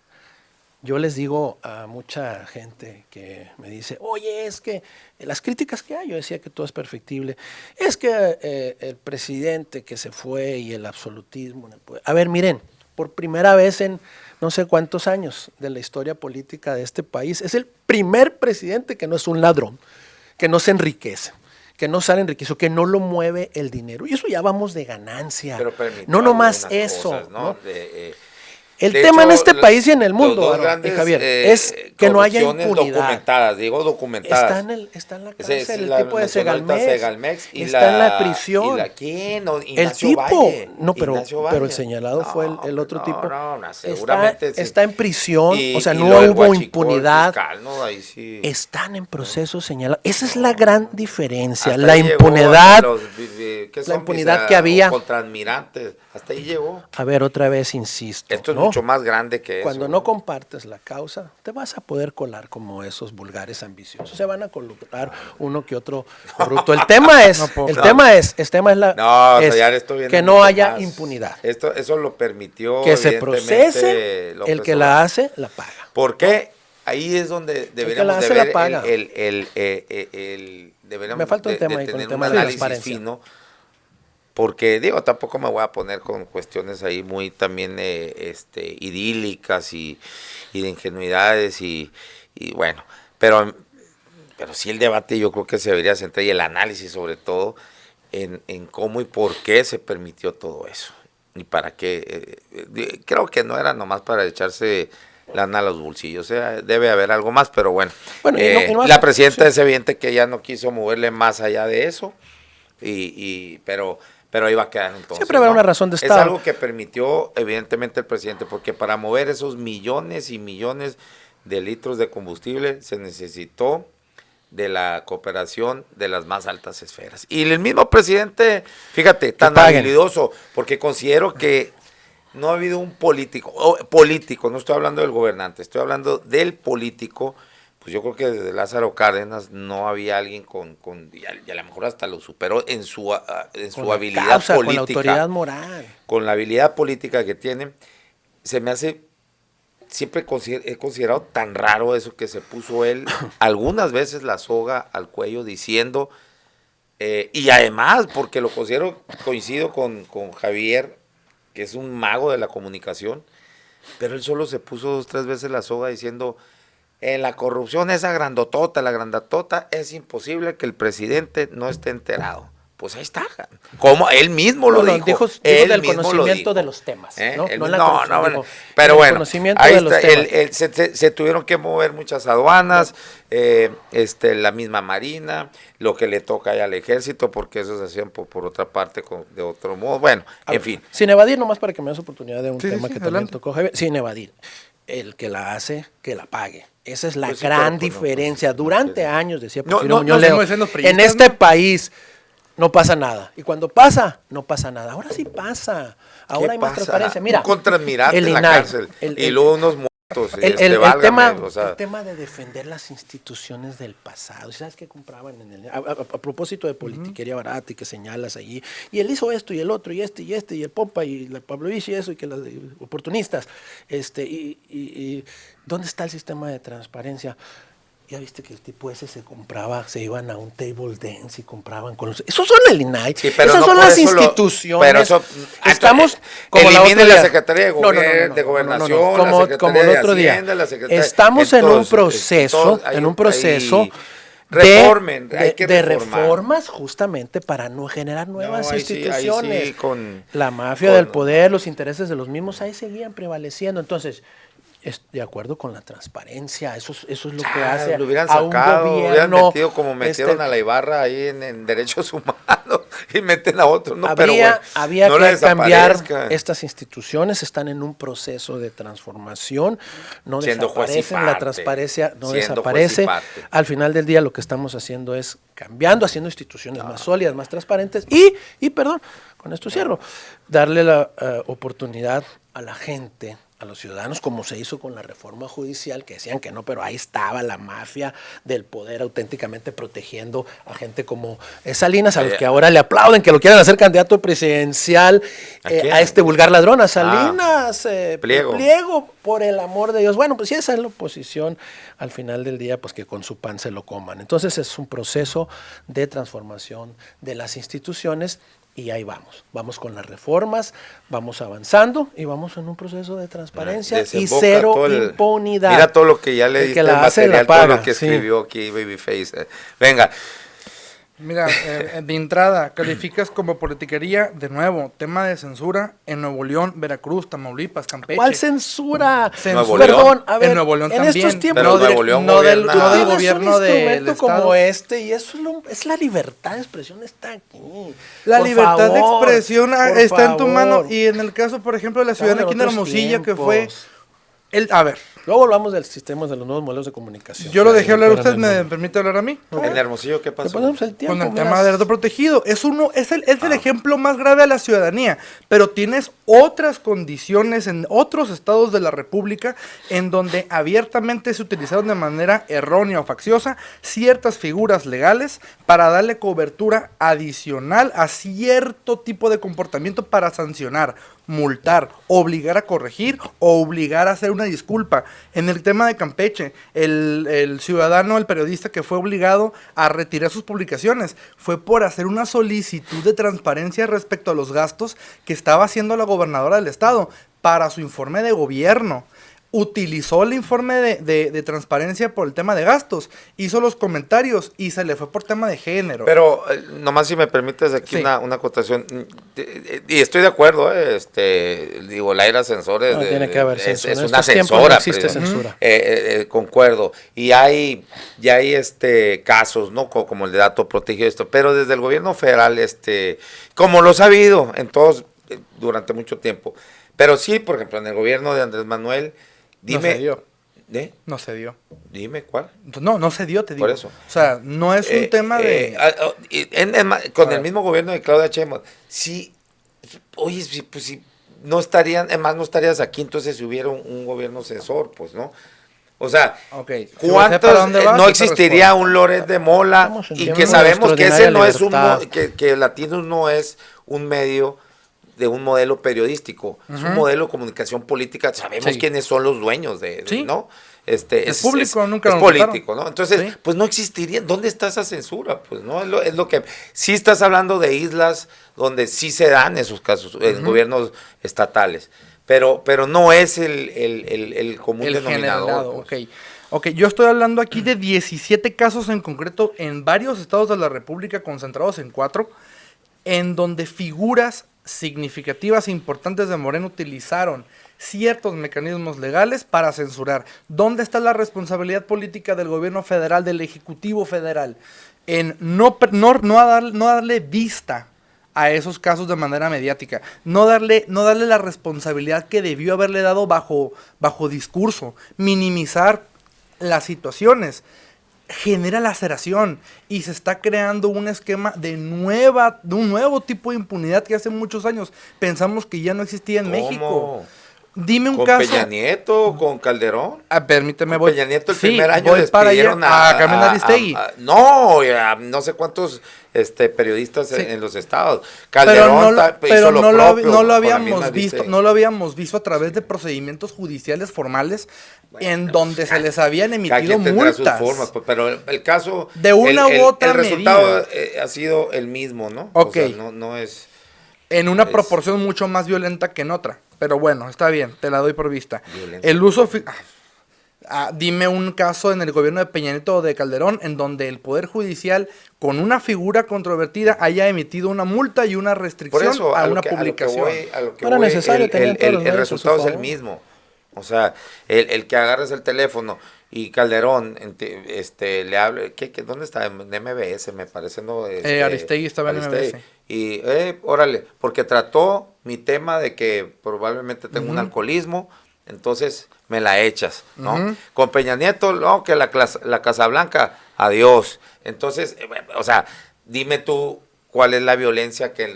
Yo les digo a mucha gente que me dice, oye, es que las críticas que hay, yo decía que todo es perfectible, es que el presidente que se fue y el absolutismo. A ver, miren, por primera vez en no sé cuántos años de la historia política de este país, es el primer presidente que no es un ladrón, que no se enriquece, que no sale enriquecido, que no lo mueve el dinero. Y eso ya vamos de ganancia. Pero no nomás eso. Cosas, ¿no? El tema en este país y en el mundo, Javier, es que no haya impunidad. Documentadas. Está en la cárcel el tipo de Segalmex y está en la prisión. ¿Quién? El tipo, no, pero el señalado fue el otro tipo. Seguramente está en prisión, o sea, no hubo impunidad. Fiscal, ¿no? Ahí sí. Están en proceso señalado. Esa es la gran diferencia. Hasta la impunidad. La impunidad que había. Contra admirantes. Hasta ahí llegó. A ver, otra vez insisto. Esto es mucho más grande que eso. Cuando no compartes la causa, te vas a poder colar como esos vulgares ambiciosos. Se van a colocar uno que otro corrupto. El tema es que no haya impunidad. Eso lo permitió. Que se procese, el que la hace, la paga. ¿Por qué? Ahí es donde deberíamos de ver deberíamos me falta un tema ahí, con el tema de la transparencia. Fino, porque tampoco me voy a poner con cuestiones ahí muy también idílicas y de ingenuidades y bueno, pero sí el debate yo creo que se debería centrar, y el análisis sobre todo en cómo y por qué se permitió todo eso y para qué. Creo que no era nomás para echarse lana a los bolsillos, o sea, debe haber algo más, pero bueno, la presidenta es evidente que ya no quiso moverle más allá de eso, pero ahí va a quedar entonces. Siempre habrá una razón de Estado. Es algo que permitió evidentemente el presidente, porque para mover esos millones y millones de litros de combustible se necesitó de la cooperación de las más altas esferas. Y el mismo presidente, fíjate, tan habilidoso, porque considero que no ha habido un político, no estoy hablando del gobernante, estoy hablando del político. Pues yo creo que desde Lázaro Cárdenas no había alguien y a lo mejor hasta lo superó en su habilidad política. Con la autoridad moral. Con la habilidad política que tiene. Se me hace, siempre he considerado tan raro eso que se puso él, algunas veces la soga al cuello diciendo, y además, porque coincido con Javier, que es un mago de la comunicación, pero él solo se puso 2 o 3 veces la soga diciendo, en la corrupción esa la grandotota, es imposible que el presidente no esté enterado. Pues ahí está. Como él mismo lo dijo. Dijo del conocimiento de los temas. Pero bueno, ahí está. Se tuvieron que mover muchas aduanas, la misma Marina, lo que le toca allá al ejército, porque eso se hacían por otra parte, de otro modo. Bueno, en fin. Sin evadir, nomás para que me des oportunidad de un tema que también tocó Javier. Sin evadir. El que la hace, que la pague. Esa es la gran diferencia. Durante años, decía Porfirio Muñoz Ledo, en este país no pasa nada. Y cuando pasa, no pasa nada. Ahora sí pasa. Ahora hay más transparencia. Mira, un contraadmirante en la cárcel. Y luego unos El tema de defender las instituciones del pasado. ¿Sabes qué compraban a propósito de politiquería barata y que señalas allí? Y él hizo esto y el otro y este y el Popa y el Pavlovich y eso y que los oportunistas. Y ¿dónde está el sistema de transparencia? Ya viste que el tipo ese se iban a un table dance y compraban con los... Esos son el INAI, sí, esas no son las instituciones. Pero eso, estamos como elimine la Secretaría de Gobernación, como el otro día. Estamos en un proceso, reformen, de reformas justamente para no generar nuevas instituciones. Ahí sí, la mafia del poder, los intereses de los mismos, ahí seguían prevaleciendo. Entonces, de acuerdo con la transparencia, eso es lo que hace lo hubieran a un sacado, gobierno. Hubieran metido como metieron a la Ibarra ahí en derechos humanos y meten a otros. No, había que cambiar estas instituciones, están en un proceso de transformación, no desaparecen, la transparencia no desaparece. Al final del día lo que estamos haciendo es cambiando, haciendo instituciones más sólidas, más transparentes y perdón, con esto cierro, darle la oportunidad a la gente, a los ciudadanos, como se hizo con la reforma judicial, que decían que no, pero ahí estaba la mafia del poder auténticamente protegiendo a gente como Salinas, a los que ahora le aplauden, que lo quieran hacer candidato presidencial, a este vulgar ladrón, a Salinas, Pliego, por el amor de Dios. Bueno, pues si esa es la oposición, al final del día, pues que con su pan se lo coman. Entonces es un proceso de transformación de las instituciones. Y ahí vamos con las reformas, vamos avanzando y vamos en un proceso de transparencia y cero impunidad. Mira todo lo que ya le diste el material, todo lo que escribió aquí Babyface. Venga. Mira, de entrada, calificas como politiquería, de nuevo, tema de censura en Nuevo León, Veracruz, Tamaulipas, Campeche. ¿Cuál censura? Perdón, a ver, en Nuevo León también. Estos tiempos no del gobierno del Estado. Como este, y eso es la libertad de expresión, está aquí. La libertad de expresión está en tu mano, y en el caso, por ejemplo, de la ciudad aquí en Hermosillo, que fue... A ver. Luego hablamos del sistema de los nuevos modelos de comunicación. Yo lo dejé hablar a usted, ¿me permite hablar a mí? En Hermosillo, ¿qué pasó? Con el tema de dato protegido. Es el ejemplo más grave a la ciudadanía, pero tienes otras condiciones en otros estados de la República en donde abiertamente se utilizaron de manera errónea o facciosa ciertas figuras legales para darle cobertura adicional a cierto tipo de comportamiento para sancionar, multar, obligar a corregir o obligar a hacer una disculpa. En el tema de Campeche, el ciudadano, el periodista que fue obligado a retirar sus publicaciones fue por hacer una solicitud de transparencia respecto a los gastos que estaba haciendo la gobernadora del estado para su informe de gobierno. Utilizó el informe de transparencia por el tema de gastos, hizo los comentarios y se le fue por tema de género. Pero nomás si me permites aquí una acotación, y estoy de acuerdo, digo, la era censores tiene que haber es una censora. No existe censura. Concuerdo. Y hay casos, ¿no? Como el de dato protegido, pero desde el gobierno federal, como lo ha habido en todos durante mucho tiempo. Pero sí, por ejemplo, en el gobierno de Andrés Manuel, dime. No se dio. No se dio. Dime, ¿cuál? No se dio, te digo. Por eso. O sea, no es un tema de... con el mismo gobierno de Claudia Sheinbaum, sí, oye, pues sí, no estarían, además no estarías aquí entonces si hubiera un gobierno censor, pues, ¿no? O sea, ¿cuántos no existiría un Loret de Mola? Y que sabemos que ese no es que Latinos no es un medio de un modelo periodístico, es un modelo de comunicación política, sabemos quiénes son los dueños ¿no? Es público, nunca es político, ¿no? Entonces, pues no existiría, ¿dónde está esa censura? Pues no, es lo que, sí estás hablando de islas donde sí se dan esos casos, en gobiernos estatales, pero no es el común denominador. Pues. Ok, yo estoy hablando aquí de 17 casos en concreto en varios estados de la República, concentrados en 4, en donde figuras significativas e importantes de Morena utilizaron ciertos mecanismos legales para censurar. ¿Dónde está la responsabilidad política del gobierno federal, del Ejecutivo Federal? En no darle vista a esos casos de manera mediática, no darle la responsabilidad que debió haberle dado bajo discurso, minimizar las situaciones. Genera laceración y se está creando un esquema de un nuevo tipo de impunidad que hace muchos años pensamos que ya no existía en México. Dime un ¿Con caso. Peña Nieto, con Calderón? Permíteme, Con Peña Nieto el primer año despidieron a Carmen Aristegui. No sé cuántos periodistas Sí. en los estados. Calderón pero hizo lo no propio lo con la habíamos misma visto, Aristegui. no lo habíamos visto a través de procedimientos judiciales formales en donde se les habían Cada emitido quien tendrá sus multas. formas, pero el caso, De una u otra el resultado medida. ha sido el mismo, ¿no? Ok. O sea, no es... En una Es- proporción mucho más violenta que en otra. Pero bueno, está bien, te la doy por vista. Violencia. El uso... dime un caso en el gobierno de Peña Nieto o de Calderón en donde el Poder Judicial, con una figura controvertida, haya emitido una multa y una Por restricción eso, a una publicación. No era necesario tener todos los el medios a su resultado es el favor. mismo. O sea, el que agarres el teléfono y Calderón le hable, ¿dónde está? En MBS, me parece, ¿no? Aristegui estaba en MBS. Y, órale, porque trató mi tema de que probablemente tengo un alcoholismo, entonces me la echas, ¿no? Ujú. Con Peña Nieto, no, que la Casa Blanca, adiós. Entonces, o sea, dime tú cuál es la violencia que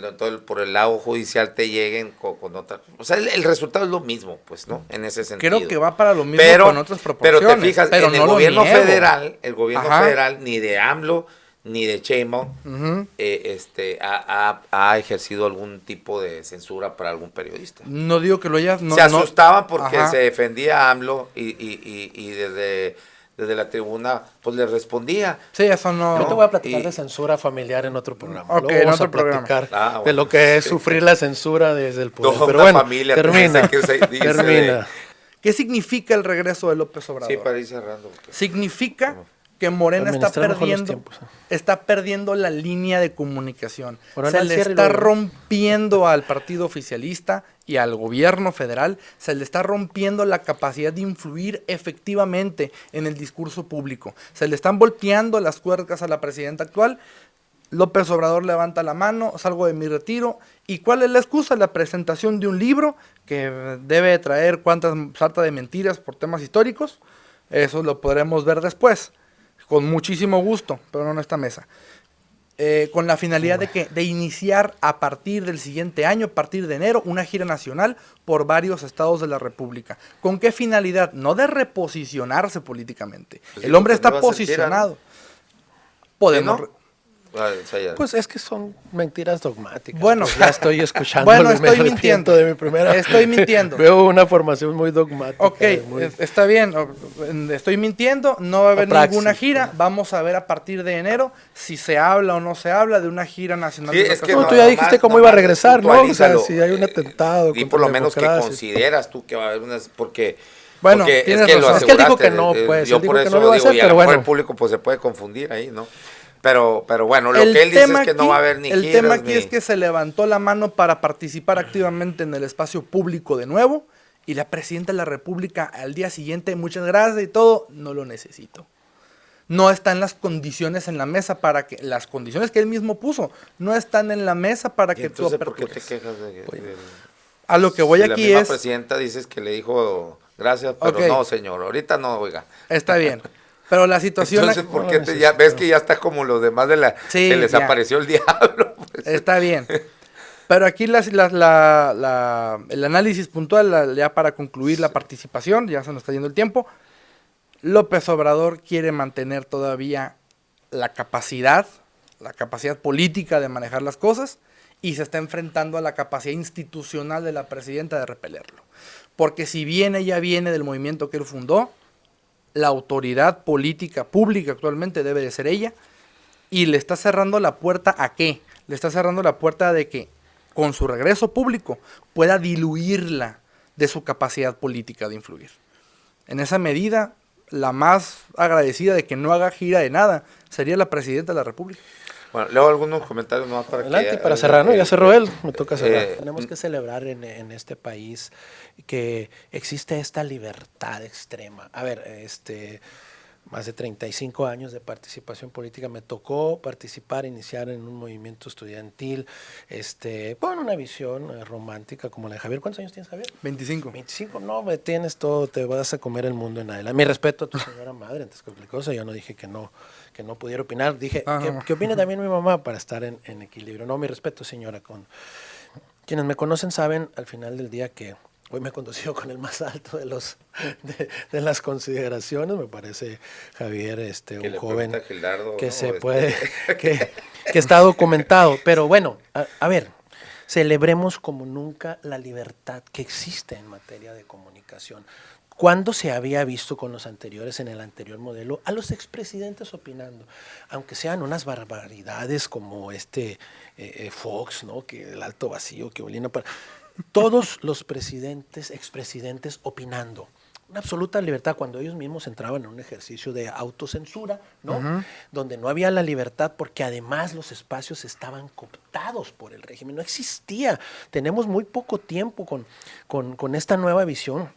por el lado judicial te lleguen con otra. O sea, el resultado es lo mismo, pues, ¿no? En ese sentido. Creo que va para lo mismo pero, con otras proporciones. Pero te fijas, pero en no el lo gobierno niego. federal, Ajá. ni de AMLO, ni de Sheinbaum, Ujú. ha ejercido algún tipo de censura para algún periodista. No digo que lo haya... No, Se asustaban porque Ajá. se defendía a AMLO y desde la tribuna pues le respondía. Sí, eso no... Yo te voy a platicar y- de censura familiar en otro programa. Ok, Luego en vamos otro a platicar programa. de Bueno. lo que es sufrir la censura desde el poder. Toda Pero una bueno, familia termina. piensa que se dice termina. ¿Qué significa el regreso de López Obrador? Sí, para ir cerrando. porque- Significa que Morena está Administrar mejor los perdiendo, tiempos. está perdiendo la línea de comunicación. Morena Se al le cierre y está luego. rompiendo al partido oficialista y al gobierno federal, se le está rompiendo la capacidad de influir efectivamente en el discurso público. Se le están volteando las tuercas a la presidenta actual. López Obrador levanta la mano, salgo de mi retiro. ¿Y cuál es la excusa? La presentación de un libro que debe traer cuantas sarta de mentiras por temas históricos. Eso lo podremos ver después, con muchísimo gusto, pero no en esta mesa. Con la finalidad de iniciar a partir del siguiente año, a partir de enero, una gira nacional por varios estados de la República. ¿Con qué finalidad? No de reposicionarse políticamente. Pues El sí, hombre porque está no va a ser tira, ¿no? posicionado. Podemos... ¿Sí, no? O sea, ya- Pues es que son mentiras dogmáticas. Bueno. Pues ya estoy escuchando. Bueno, me estoy arrepiento mintiendo. de mi primera. Estoy mintiendo. Veo una formación muy dogmática. Ok, muy- está bien, estoy mintiendo, no va a haber Apraxis, ninguna gira, pues. vamos a ver a partir de enero si se habla o no se habla de una gira nacional. Sí, de es que vacaciones. tú ya dijiste cómo iba a regresar, ¿no? O sea, puntualízalo. si hay un atentado Y contra por lo la menos que democracia. consideras tú que va a haber unas... Porque Bueno, porque tienes es que lo razón. Es que él dijo aseguraste, que no, pues, yo él dijo por que eso no lo iba a digo, hacer, y a pero lo mejor bueno. el público pues se puede confundir ahí, ¿no? Pero bueno, lo El que él dice tema es que no aquí- va a haber ni El giras, tema aquí ni- es que se levantó la mano para participar activamente en el espacio público de nuevo y la presidenta de la República al día siguiente, muchas gracias y todo, no lo necesito. No están las condiciones en la mesa para que, las condiciones que él mismo puso, no están en la mesa para ¿Y que tú entonces por qué te apertures. quejas de A lo que voy si aquí la misma es, presidenta dices que le dijo gracias, pero Ok. no, señor, ahorita no, oiga. está bien, pero la situación... Entonces, ¿por no qué lo ya ves que ya está como los demás de la... Sí, se les ya. apareció el diablo? Pues. Está bien. Pero aquí el análisis puntual, ya para concluir la participación, ya se nos está yendo el tiempo, López Obrador quiere mantener todavía la capacidad política de manejar las cosas y se está enfrentando a la capacidad institucional de la presidenta de repelerlo. Porque si bien ella viene del movimiento que él fundó, la autoridad política pública actualmente debe de ser ella, y le está cerrando la puerta ¿a qué? Le está cerrando la puerta de que con su regreso público pueda diluirla de su capacidad política de influir. En esa medida, la más agradecida de que no haga gira de nada sería la presidenta de la República. Bueno, leo algunos comentarios más para Adelante, que... para cerrar, ¿no? Ya cerró él, me toca cerrar. eh, Tenemos que celebrar en este país que existe esta libertad extrema. A ver, más de 35 años de participación política, me tocó participar, iniciar en un movimiento estudiantil, con una visión romántica como la de Javier. ¿Cuántos años tienes, Javier? 25. 25, no, me tienes todo, te vas a comer el mundo en adelante. Mi respeto a tu señora madre, antes que cualquier cosa, yo no dije que no pudiera opinar, dije Ajá. que opine también mi mamá para estar en equilibrio. No, mi respeto, señora. Quienes me conocen saben al final del día que Hoy me he conducido con el más alto de las consideraciones. Me parece, Javier, un joven Gildardo, que ¿no? se puede, que está documentado. Pero bueno, a ver, celebremos como nunca la libertad que existe en materia de comunicación. ¿Cuándo se había visto con los anteriores, en el anterior modelo, a los expresidentes opinando? Aunque sean unas barbaridades como Fox, ¿no? Que el alto vacío, que Bolina para... Todos los expresidentes opinando. Una absoluta libertad cuando ellos mismos entraban en un ejercicio de autocensura, ¿no? Donde no había la libertad porque además los espacios estaban cooptados por el régimen. No existía. Tenemos muy poco tiempo con esta nueva visión.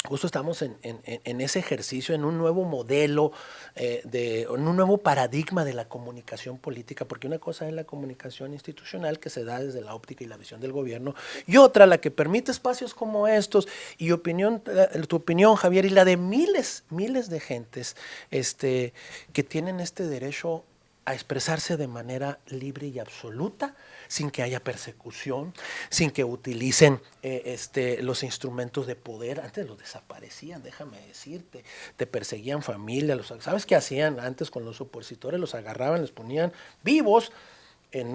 Justo estamos en ese ejercicio, en un nuevo modelo, en un nuevo paradigma de la comunicación política, porque una cosa es la comunicación institucional que se da desde la óptica y la visión del gobierno, y otra la que permite espacios como estos, y tu opinión, Javier, y la de miles de gentes que tienen este derecho a expresarse de manera libre y absoluta, sin que haya persecución, sin que utilicen los instrumentos de poder. Antes los desaparecían, déjame decirte, te perseguían familia. ¿Sabes qué hacían antes con los opositores? Los agarraban, les ponían vivos,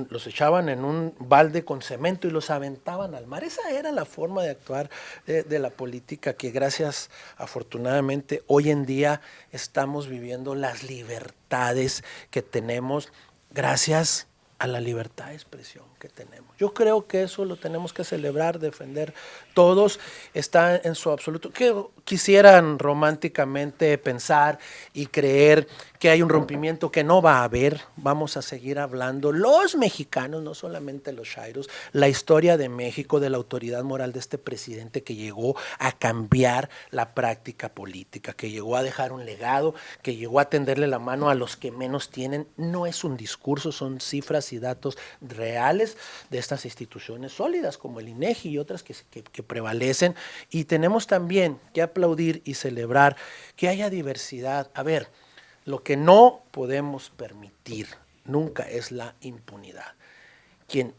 los echaban en un balde con cemento y los aventaban al mar. Esa era la forma de actuar de la política que gracias, afortunadamente, hoy en día estamos viviendo las libertades que tenemos gracias a la libertad de expresión que tenemos. Yo creo que eso lo tenemos que celebrar, defender todos, está en su absoluto. Que quisieran románticamente pensar y creer que hay un rompimiento que no va a haber, vamos a seguir hablando. Los mexicanos, no solamente los chairos, la historia de México, de la autoridad moral de este presidente que llegó a cambiar la práctica política, que llegó a dejar un legado, que llegó a tenderle la mano a los que menos tienen. No es un discurso, son cifras y datos reales de estas instituciones sólidas como el INEGI y otras que prevalecen, y tenemos también que aplaudir y celebrar que haya diversidad. A ver, lo que no podemos permitir nunca es la impunidad. Quien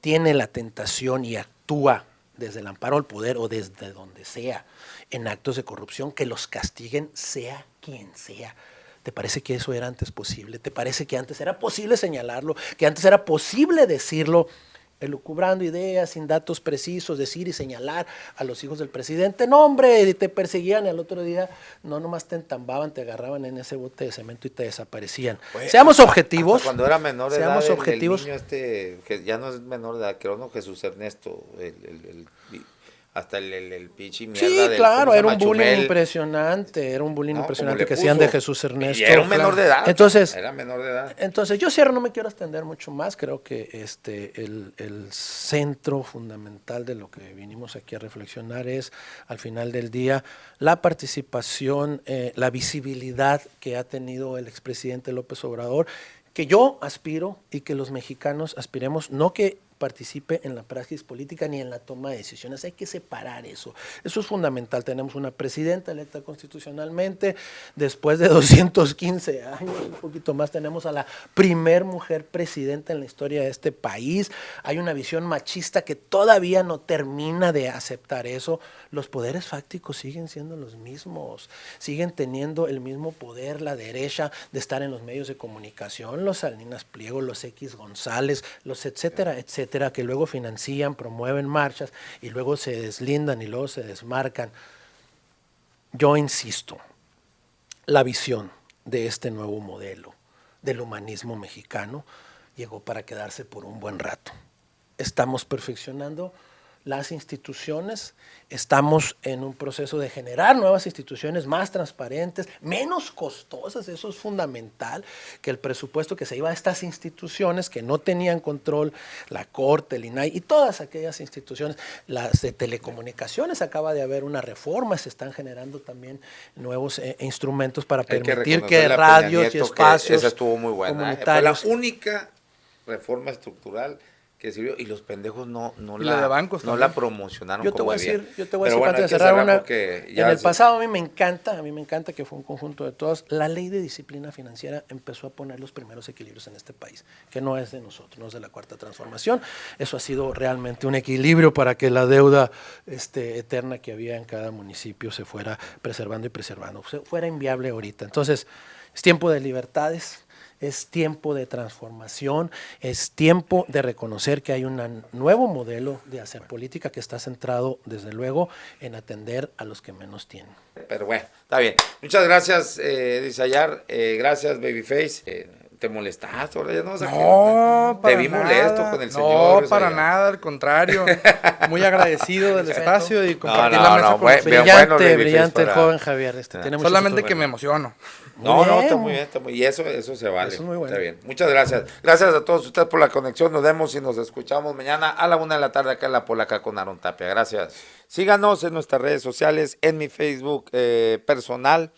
tiene la tentación y actúa desde el amparo al poder o desde donde sea en actos de corrupción, que los castiguen sea quien sea. ¿Te parece que eso era antes posible? ¿Te parece que antes era posible señalarlo? ¿Que antes era posible decirlo? Elucubrando ideas sin datos precisos, decir y señalar a los hijos del presidente. No, hombre, te perseguían y al otro día no nomás te entambaban, te agarraban en ese bote de cemento y te desaparecían. Oye, seamos objetivos. Cuando era menor de edad, objetivos. el niño que ya no es menor de edad, creo, no, Jesús Ernesto, hasta el pichi mierda. Sí, del, claro, era un bullying Chumel. impresionante, No, que hacían de Jesús Ernesto. Y era un menor de edad. Entonces, Era menor de edad. Entonces, yo cierro, no me quiero extender mucho más. Creo que el centro fundamental de lo que vinimos aquí a reflexionar es, al final del día, la participación, la visibilidad que ha tenido el expresidente López Obrador, que yo aspiro y que los mexicanos aspiremos, no que participe en la praxis política ni en la toma de decisiones. Hay que separar eso. Eso es fundamental. Tenemos una presidenta electa constitucionalmente. Después de 215 años, un poquito más, tenemos a la primer mujer presidenta en la historia de este país. Hay una visión machista que todavía no termina de aceptar eso. Los poderes fácticos siguen siendo los mismos. Siguen teniendo el mismo poder, la derecha, de estar en los medios de comunicación, los Salinas Pliego, los X González, los etcétera, etcétera, que luego financian, promueven marchas y luego se deslindan y luego se desmarcan. Yo insisto, la visión de este nuevo modelo del humanismo mexicano llegó para quedarse por un buen rato. Estamos perfeccionando las instituciones, estamos en un proceso de generar nuevas instituciones más transparentes, menos costosas. Eso es fundamental, que el presupuesto que se iba a estas instituciones que no tenían control, la Corte, el INAI y todas aquellas instituciones, las de telecomunicaciones, acaba de haber una reforma, se están generando también nuevos instrumentos para permitir que radios y espacios esa estuvo muy buena, comunitarios. fue la única reforma estructural que sirvió y los pendejos no Y la de bancos no también. la promocionaron Yo te como voy a debía. decir, Pero antes de hay que cerrar cerrar una. porque En ya el pasado a mí me encanta que fue un conjunto de todos. La ley de disciplina financiera empezó a poner los primeros equilibrios en este país, que no es de nosotros, no es de la Cuarta Transformación. Eso ha sido realmente un equilibrio para que la deuda eterna que había en cada municipio se fuera preservando y preservando, fuera inviable ahorita. Entonces, es tiempo de libertades. Es tiempo de transformación, es tiempo de reconocer que hay un nuevo modelo de hacer política que está centrado, desde luego, en atender a los que menos tienen. Pero bueno, está bien. Muchas gracias, Disayar. Gracias, Babyface. ¿Te molestaste? Ahora ya no, No, te para vi nada. molesto con el señor. No, para nada, al contrario. Muy agradecido del espacio y compartir no, la mesa no, con ustedes. bueno, Babyface Brillante el para- joven Javier. Tiene mucho Solamente futuro. que me emociono. No, Muy no, bien. está muy bien, está muy bien. Y eso se vale. Eso es muy bueno. Está bien. Muchas gracias. Gracias a todos ustedes por la conexión. Nos vemos y nos escuchamos mañana a la 1 de la tarde acá en La Polaca con Aarón Tapia. Gracias. Síganos en nuestras redes sociales, en mi Facebook personal,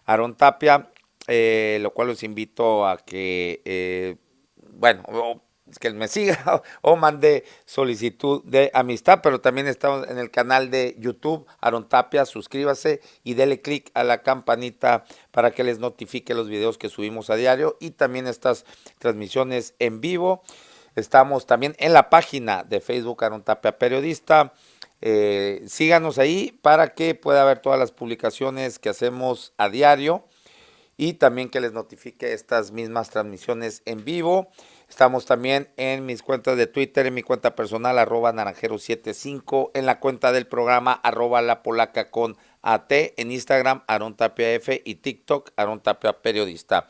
Aarón Tapia, lo cual los invito a que, que me siga o mande solicitud de amistad, pero también estamos en el canal de YouTube, Aarón Tapia, suscríbase y dele click a la campanita para que les notifique los videos que subimos a diario y también estas transmisiones en vivo. Estamos también en la página de Facebook Aarón Tapia Periodista. Síganos ahí para que pueda ver todas las publicaciones que hacemos a diario y también que les notifique estas mismas transmisiones en vivo. Estamos también en mis cuentas de Twitter, en mi cuenta personal, @naranjero75, en la cuenta del programa, @lapolaca con AT, en Instagram, Aarón Tapia F y TikTok, Aarón Tapia Periodista.